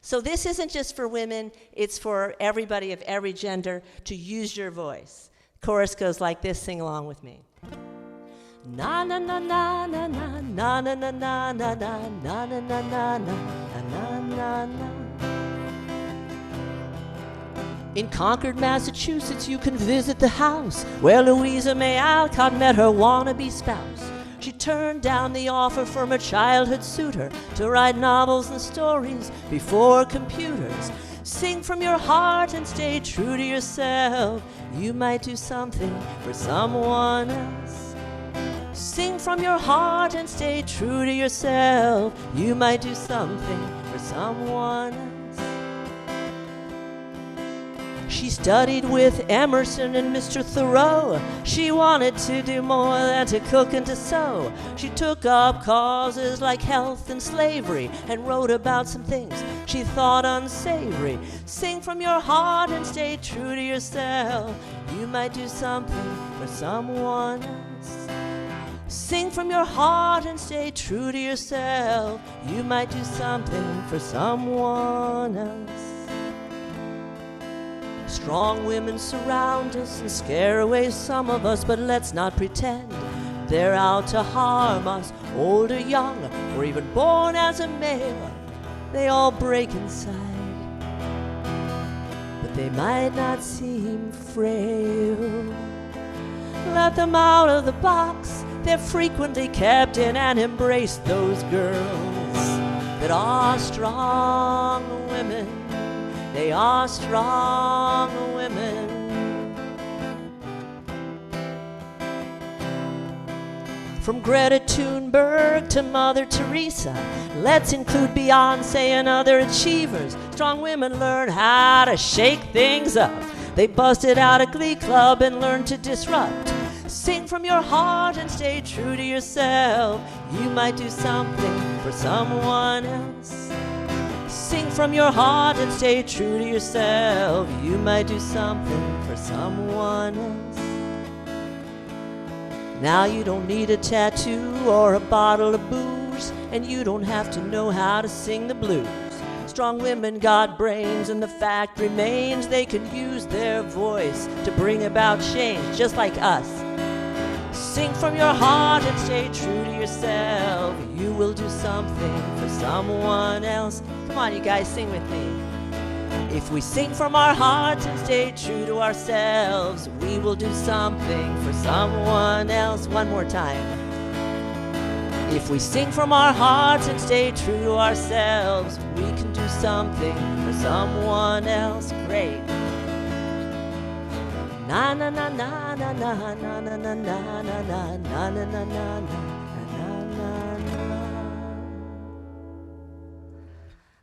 So this isn't just for women, it's for everybody of every gender to use your voice. Chorus goes like this, sing along with me. Na na na na na na na na na na na na na na na na na na na. In Concord, Massachusetts, you can visit the house where Louisa May Alcott met her wannabe spouse. She turned down the offer from her childhood suitor to write novels and stories before computers. Sing from your heart and stay true to yourself. You might do something for someone else. Sing from your heart and stay true to yourself. You might do something for someone else. She studied with Emerson and Mr. Thoreau. She wanted to do more than to cook and to sew. She took up causes like health and slavery and wrote about some things she thought unsavory. Sing from your heart and stay true to yourself. You might do something for someone else. Sing from your heart and stay true to yourself. You might do something for someone else. Strong women surround us and scare away some of us, but let's not pretend they're out to harm us. Old or young, or even born as a male, they all break inside, but they might not seem frail. Let them out of the box they're frequently kept in, and embrace those girls that are strong women. They are strong women. From Greta Thunberg to Mother Teresa, let's include Beyonce and other achievers. Strong women learn how to shake things up. They busted out a glee club and learned to disrupt. Sing from your heart and stay true to yourself. You might do something for someone else. Sing from your heart and stay true to yourself. You might do something for someone else. Now you don't need a tattoo or a bottle of booze, and you don't have to know how to sing the blues. Strong women got brains, and the fact remains they can use their voice to bring about change, just like us. Sing from your heart and stay true to yourself. You will do something for someone else. Come on, you guys, sing with me. If we sing from our hearts and stay true to ourselves, we will do something for someone else. One more time. If we sing from our hearts and stay true to ourselves, we can do something for someone else. Great. Na na na na na na na na na na na na na na na na.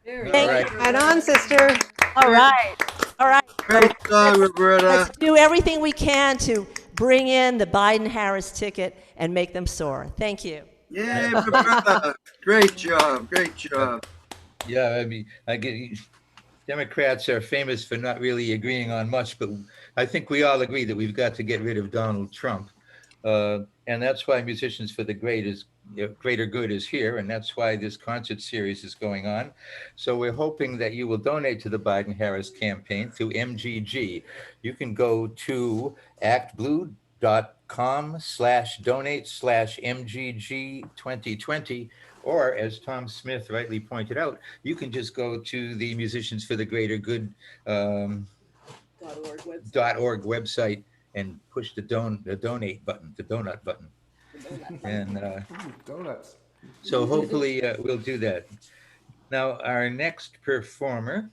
Right on, sister. All right. All right. Great song, Roberta. Let's do everything we can to bring in the Biden-Harris ticket and make them soar. Thank you. Yay, Roberta. Great job. Great job. Yeah, I mean, Democrats are famous for not really agreeing on much, but I think we all agree that we've got to get rid of Donald Trump. And that's why Musicians for the Greater Good is here, and that's why this concert series is going on. So we're hoping that you will donate to the Biden-Harris campaign through MGG. You can go to actblue.com/donate/MGG2020, or as Tom Smith rightly pointed out, you can just go to the Musicians for the Greater Good .org website and push the donate button, the donut button. And Donuts. so hopefully we'll do that. Now, our next performer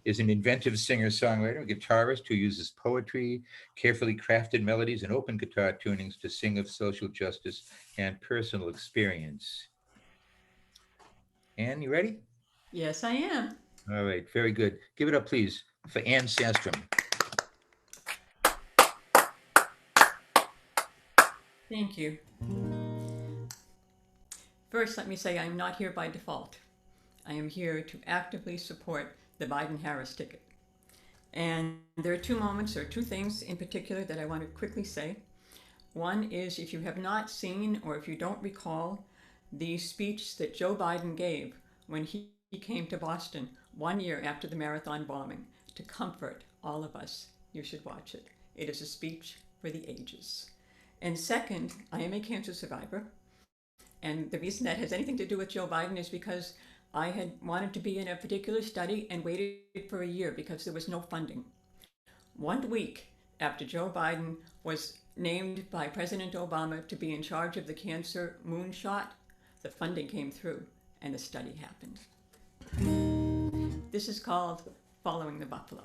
is an inventive singer-songwriter, guitarist who uses poetry, carefully crafted melodies, and open guitar tunings to sing of social justice and personal experience. Anne, you ready? Yes, I am. All right, very good. Give it up, please, for Anne Sandstrom. Thank you. First, let me say I'm not here by default. I am here to actively support the Biden-Harris ticket. And there are two things in particular that I want to quickly say. One is, if you have not seen or if you don't recall the speech that Joe Biden gave when he came to Boston 1 year after the marathon bombing to comfort all of us, you should watch it. It is a speech for the ages. And second, I am a cancer survivor. And the reason that has anything to do with Joe Biden is because I had wanted to be in a particular study and waited for a year because there was no funding. 1 week after Joe Biden was named by President Obama to be in charge of the cancer moonshot, the funding came through and the study happened. This is called Following the Buffalo.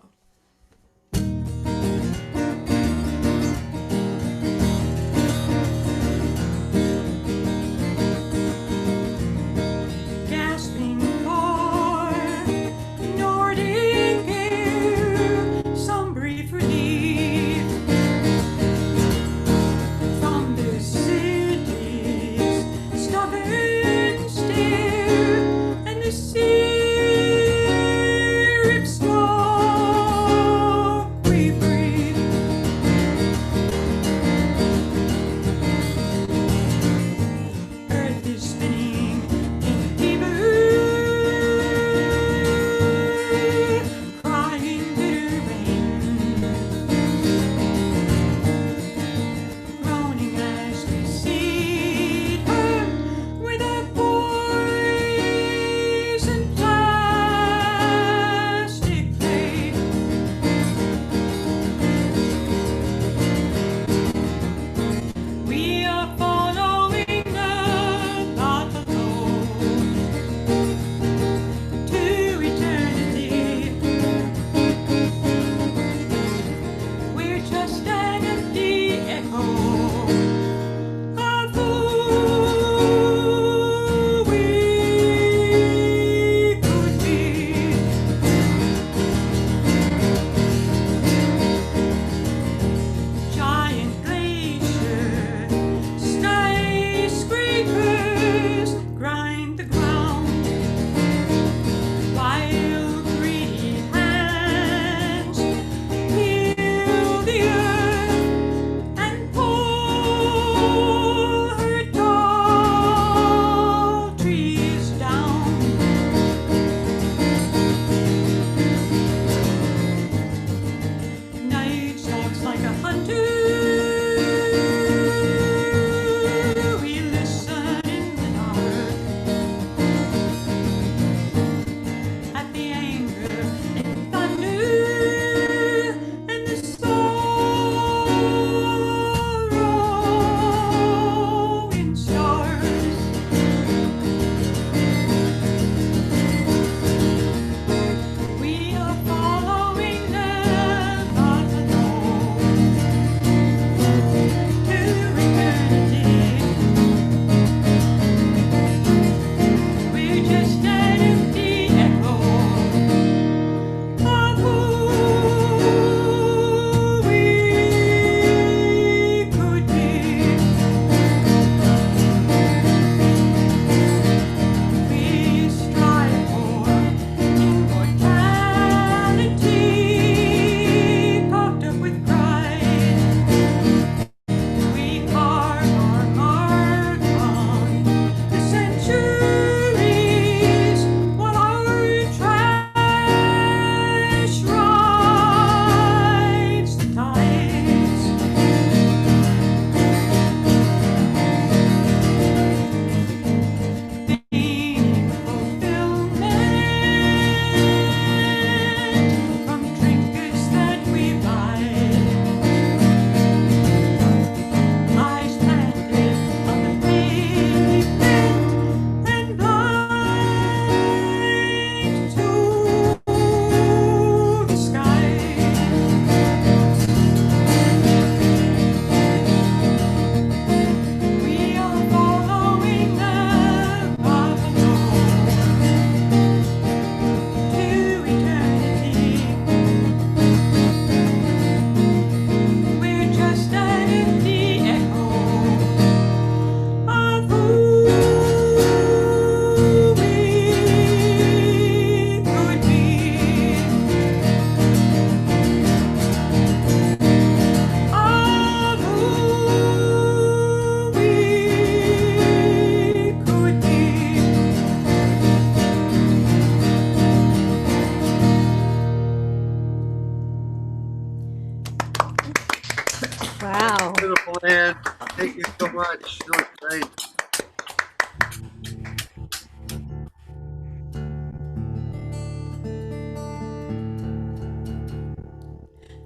much. That was great.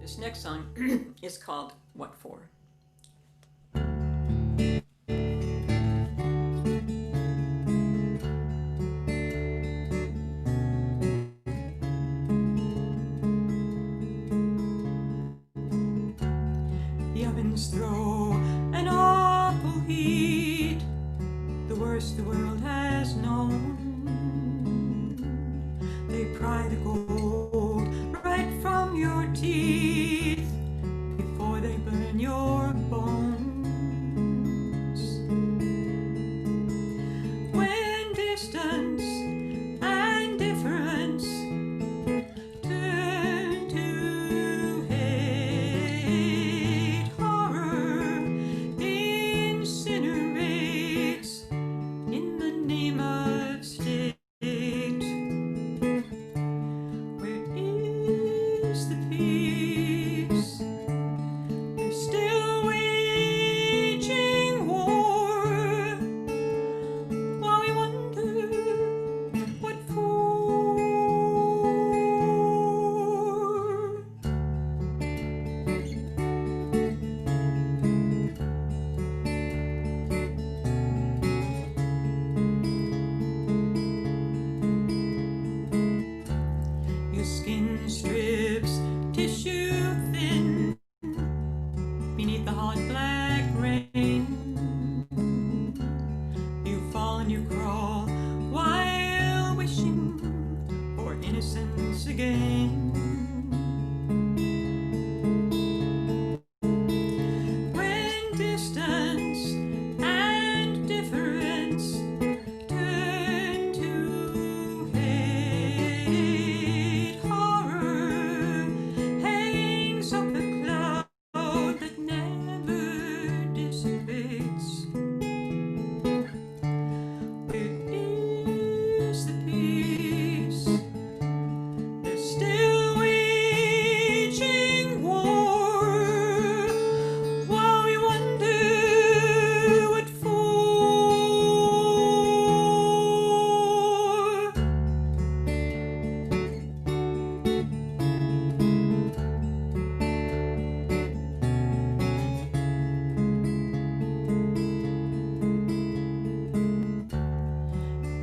This next song is called What For? The ovens throw an awful heat, the worst the world has known. They pry the gold right from your teeth before they burn your bones. When distance and difference turn to hate, horror incinerates in the name of state. Where is the peace? They're still waging war, while we wonder what for. Your skin strips tissue thin beneath the hot black rain. You fall and you crawl while wishing for innocence again. When distance and difference turn to hate, horror hangs up a cloud that never dissipates. Where is the peace? They're still waging war, while we wonder what for.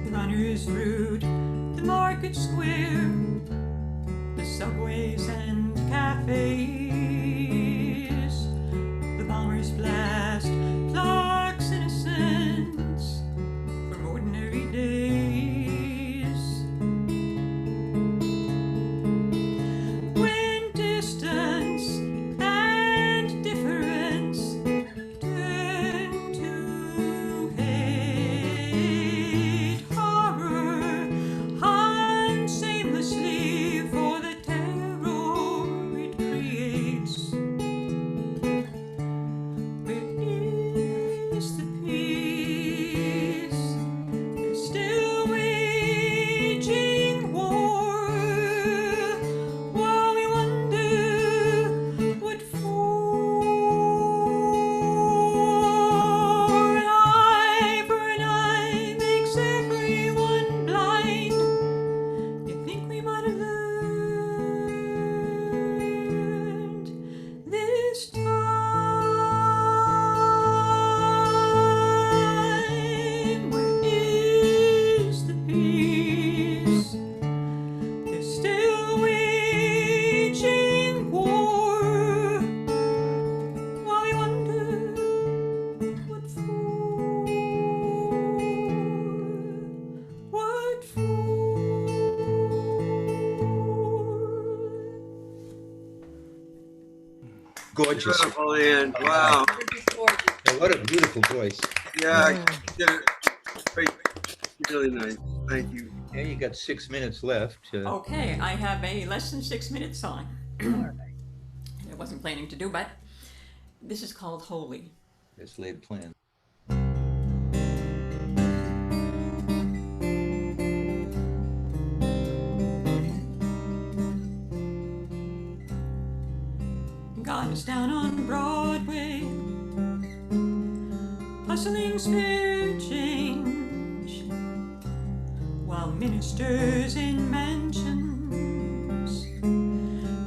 The runner's route, the market square, the subways and cafes, the bomber's blast plucks innocence from ordinary days. When distance and difference turn to hate, horror hunts aimlessly for the terror it creates. Where is the peace? They're still waging war, while we wonder what for. An eye for an eye makes everyone blind. You think we might have learned this time? Where is the peace? They're still waging war, while we wonder what for. What for? Gorgeous. Beautiful, Ann. Wow. This is gorgeous. And what a beautiful voice. Yeah, you did it. Great. Really nice. Thank you. Yeah, you got 6 minutes left. Okay, I have a less than 6-minute song. I wasn't planning to do, but this is called Holy. Let's lay a plan. God is down on Broadway, hustling's fair change, while ministers in mansions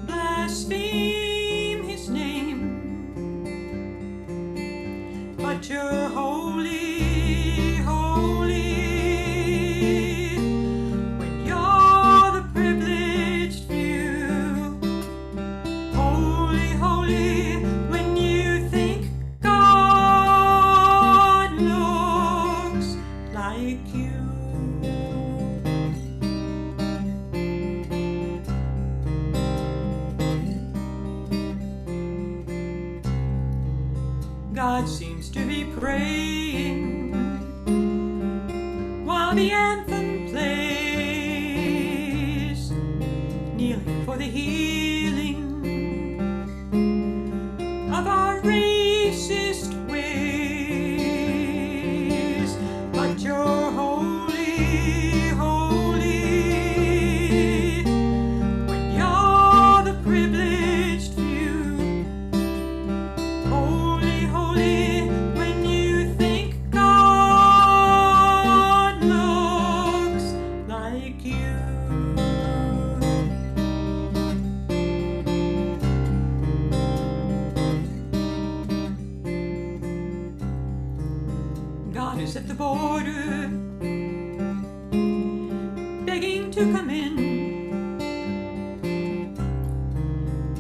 blaspheme his name. But you're holy, holy, when you're the privileged few. Holy, holy, when you think God looks like you. God seems to be praying while the anthem plays, kneeling for the healing of our racist ways. But you're holy, holy, when you're the privileged few. Holy, holy, when you think God looks like you. God is at the border, begging to come in,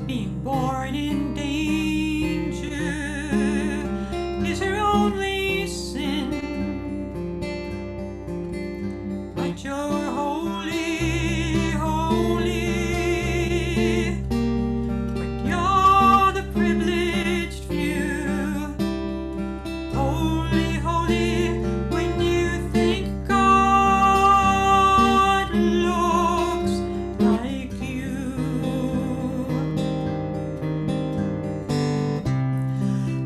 being born in danger is her only sin. But you're holy, holy, when you're the privileged few. Holy, holy, when you think God looks like you.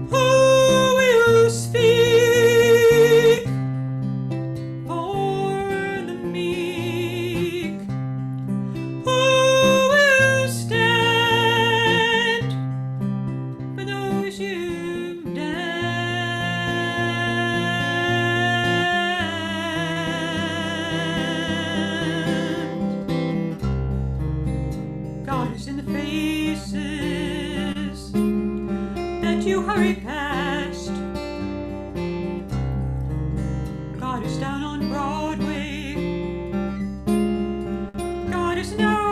Who will speak for the meek? Who will stand for those you've damned? God is in the faces that you hurry past. God is down on Broadway. God is an outcast.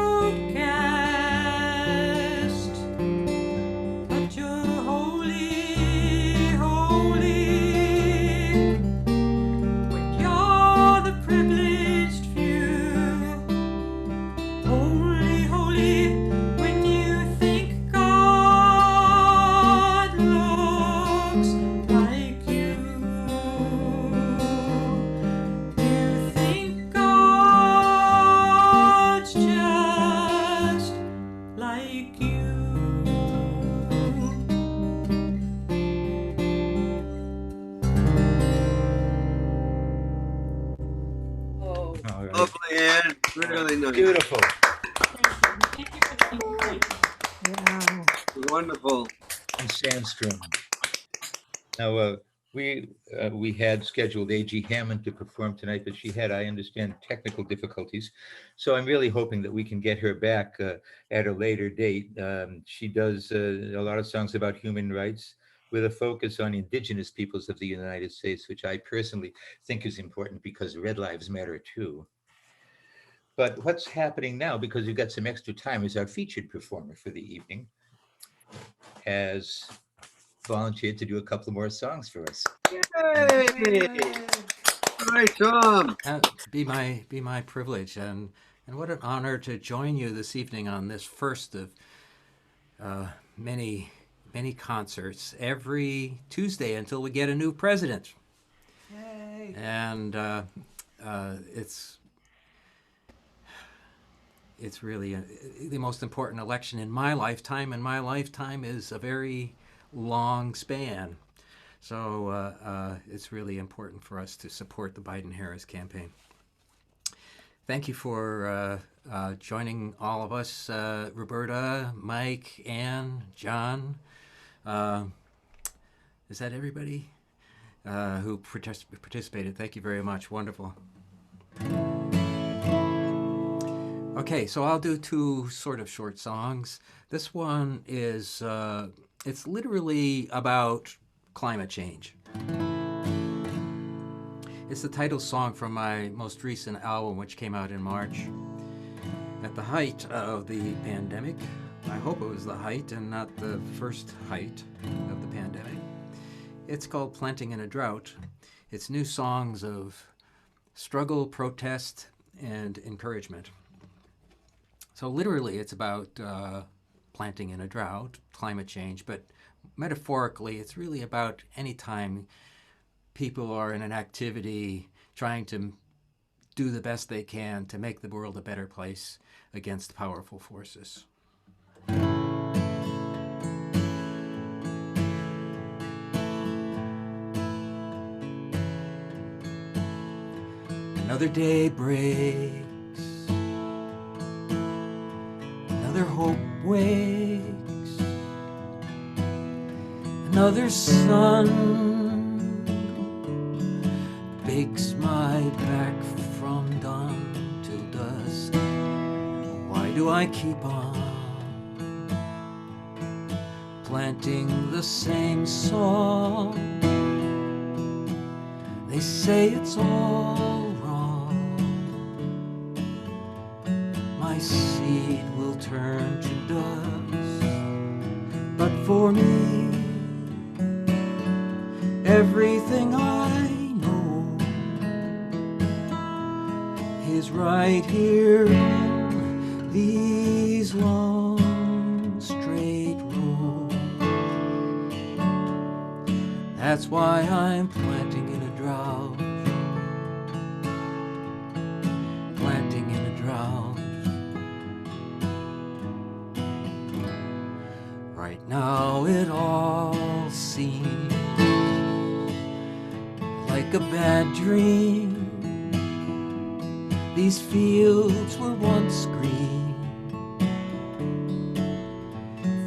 But you're holy, holy, when you're the privileged few. Holy, holy, when you think God looks like you. You think God's just like you. Oh, All right. Lovely, Ann. Really nice. Beautiful. Wow. Wonderful. And Sandstrom. Now, we had scheduled A.G. Hammond to perform tonight, but she had, I understand, technical difficulties. So I'm really hoping that we can get her back at a later date. She does a lot of songs about human rights with a focus on indigenous peoples of the United States, which I personally think is important because Red Lives Matter too. But what's happening now, because we've got some extra time, is our featured performer for the evening has volunteered to do a couple more songs for us. Yay! All right, Tom. Be my privilege, and what an honor to join you this evening on this first of many concerts every Tuesday until we get a new president. Yay! And it's really the most important election in my lifetime, and my lifetime is a very long span. So it's really important for us to support the Biden-Harris campaign. Thank you for joining all of us, Roberta, Mike, Ann, John. Is that everybody? who participated. Thank you very much. Wonderful. Okay, so I'll do two sort of short songs. This one is, it's literally about climate change. It's the title song from my most recent album, which came out in March. At the height of the pandemic, I hope it was the height and not the first height of the pandemic. It's called Planting in a Drought. It's new songs of struggle, protest, and encouragement. So literally it's about planting in a drought, climate change, but metaphorically it's really about any time people are in an activity trying to do the best they can to make the world a better place against powerful forces. Another day breaks, another hope wakes, another sun bakes my back from dawn till dusk. Why do I keep on planting the same song? They say it's all wrong. My seed will turn to dust, but for me, everything I know is right here in these long straight rows. That's why I'm planting in a drought, planting in a drought. Right now it all seems like a bad dream. These fields were once green,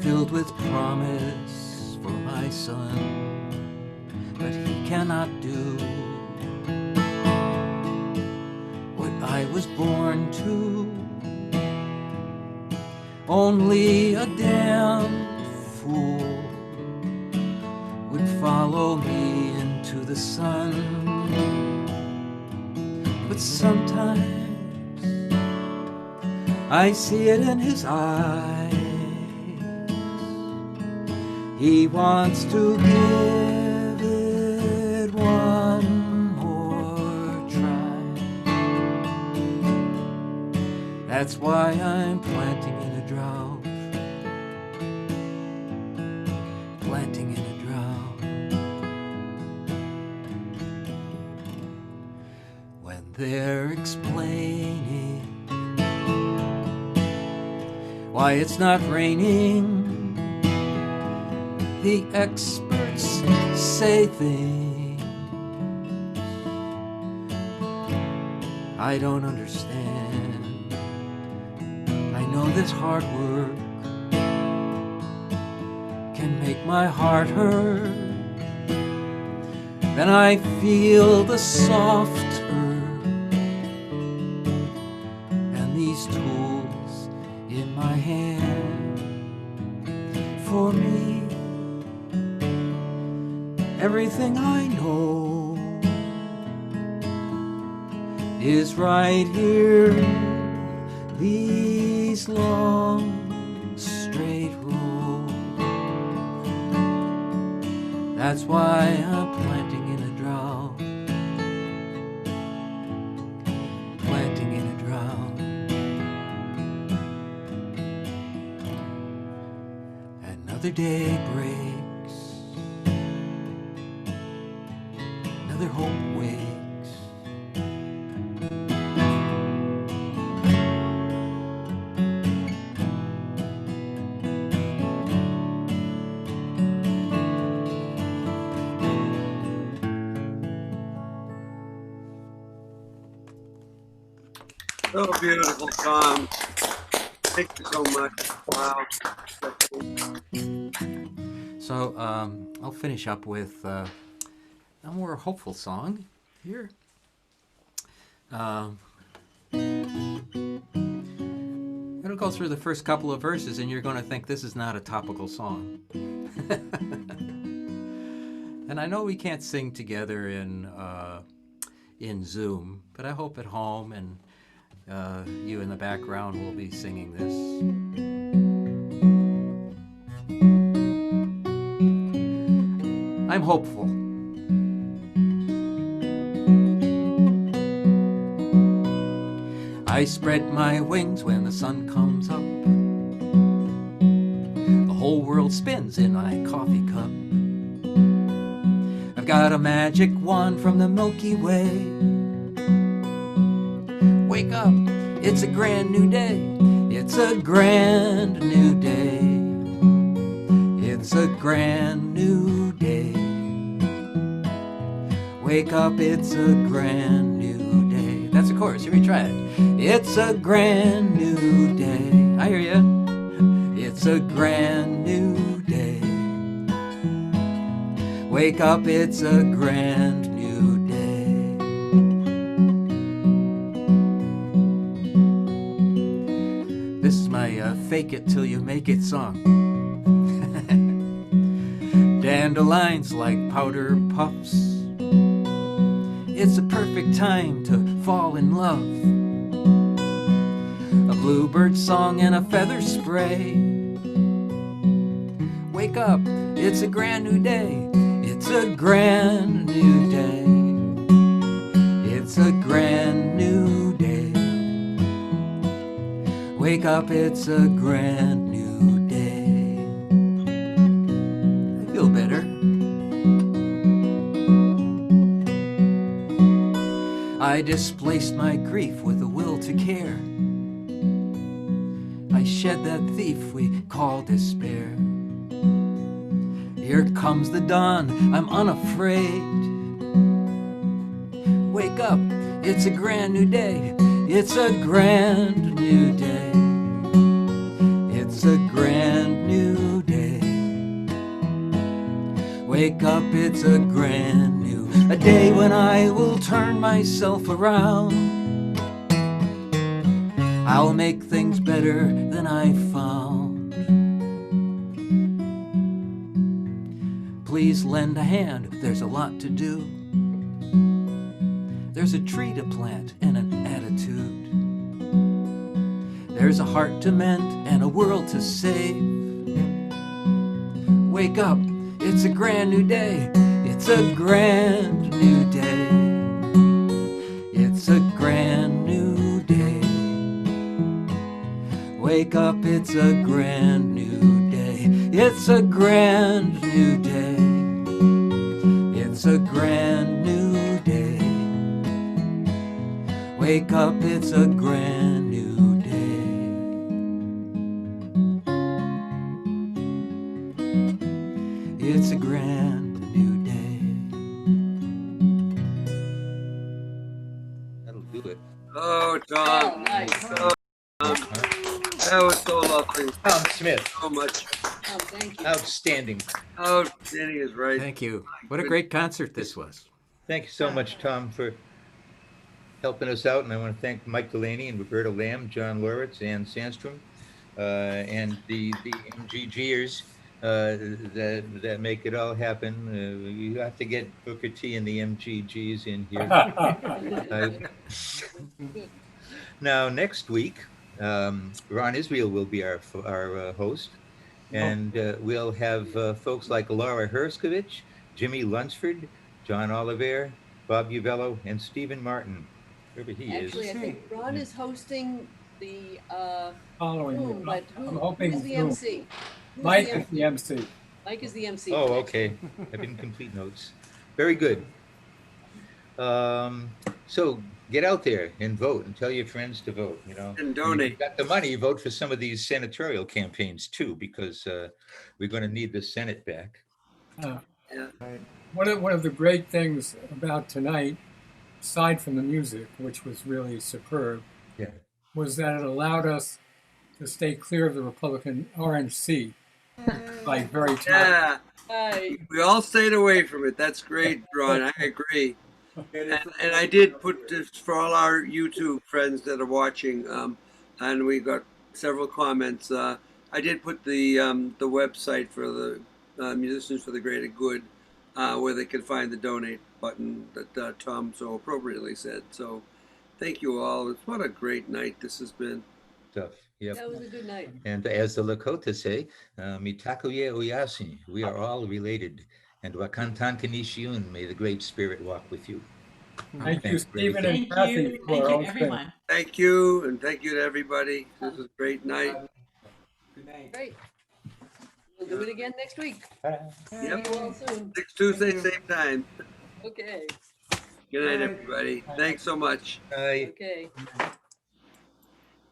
filled with promise for my son, but he cannot do what I was born to. Only a damn fool would follow me into the sun. But sometimes I see it in his eyes. He wants to give it one more try. That's why I'm planting in a drought, planting in a drought. When they're explaining why it's not raining, the experts say things I don't understand. I know this hard work can make my heart hurt. Then I feel the soft earth and these tools in my hand. For me, everything I know is right here, these long straight rows. That's why I'm planting in a drought, planting in a drought. Another day breaks, another hope wakes. So beautiful, Tom. Thank you so much. Wow. So I'll finish up with a more hopeful song here. It'll go through the first couple of verses and you're going to think this is not a topical song. And I know we can't sing together in Zoom, but I hope at home and you in the background will be singing this. I'm hopeful. I spread my wings when the sun comes up. The whole world spins in my coffee cup. I've got a magic wand from the Milky Way. Wake up, it's a grand new day. It's a grand new day. It's a grand new day. Wake up, it's a grand new day. That's a chorus, here we try it. It's a grand new day. I hear ya. It's a grand new day. Wake up, it's a grand new day. This is my fake it till you make it song. Dandelions like powder puffs. It's a perfect time to fall in love. A bluebird song and a feather spray. Wake up, it's a grand new day. It's a grand new day. It's a grand new day. Wake up, it's a grand new day. I feel better. I displaced my grief with a will to care. I shed that thief we call despair. Here comes the dawn, I'm unafraid. Wake up, it's a grand new day. It's a grand new day. It's a grand new day. Wake up, it's a grand new a day when I will turn myself around. I'll make things better than I found. Please lend a hand, there's a lot to do. There's a tree to plant and an attitude. There's a heart to mend and a world to save. Wake up, it's a grand new day. It's a grand new day. It's a grand new day. Wake up, it's a grand new day. It's a grand new day. It's a grand new day. Wake up, it's a grand new day. It's a grand new day. That'll do it. Oh, Oh, Tom. nice. That was so lovely. Tom Smith, So much. Oh, thank you. outstanding. Oh, Danny is right. Thank you. What a great concert this was. Thank you so much, Tom, for helping us out. And I want to thank Mike Delaney and Roberta Lamb, John Loretz, and Sandstrom, and the MGGers that make it all happen. You have to get Booker T and the MGGs in here. Now, next week, Ron Israel will be our host, and we'll have folks like Laura Herskovich, Jimmy Lunsford, John Oliver, Bob Uvello, and Stephen Martin, whoever he Actually, I is. think Ron is hosting the Following Zoom, you. but I'm who hoping is the Zoom. MC? Who's Mike the is the MC. Mike is the MC. Oh, okay. I didn't complete notes. Very good. So get out there and vote and tell your friends to vote, you know. And donate. You've got the money, vote for some of these senatorial campaigns too, because we're going to need the Senate back. Uh, Yeah. one of the great things about tonight, aside from the music, which was really superb, Yeah. was that it allowed us to stay clear of the Republican RNC by very time. Yeah. Right. We all stayed away from it. That's great, Ron. I agree. And I did put this for all our YouTube friends that are watching, and we got several comments. I did put the website for the Musicians for the Greater Good, where they can find the donate button that Tom so appropriately said. So thank you all. What a great night this has been. Stuff. Yep. That was a good night. And as the Lakota say, mitakuye oyasin, we are all related. And wakantan kanishiun, may the great spirit walk with you. Thank you, Thanks for everything. Stephen and Thank Kathy, you. for Thank you, hosting. everyone. Thank you, and thank you to everybody. This was a great night. Good night. Great. We'll do it again next week. Yep. See you all soon. Next Tuesday, same time. Okay. Good night, everybody. Thanks so much. Bye. Okay.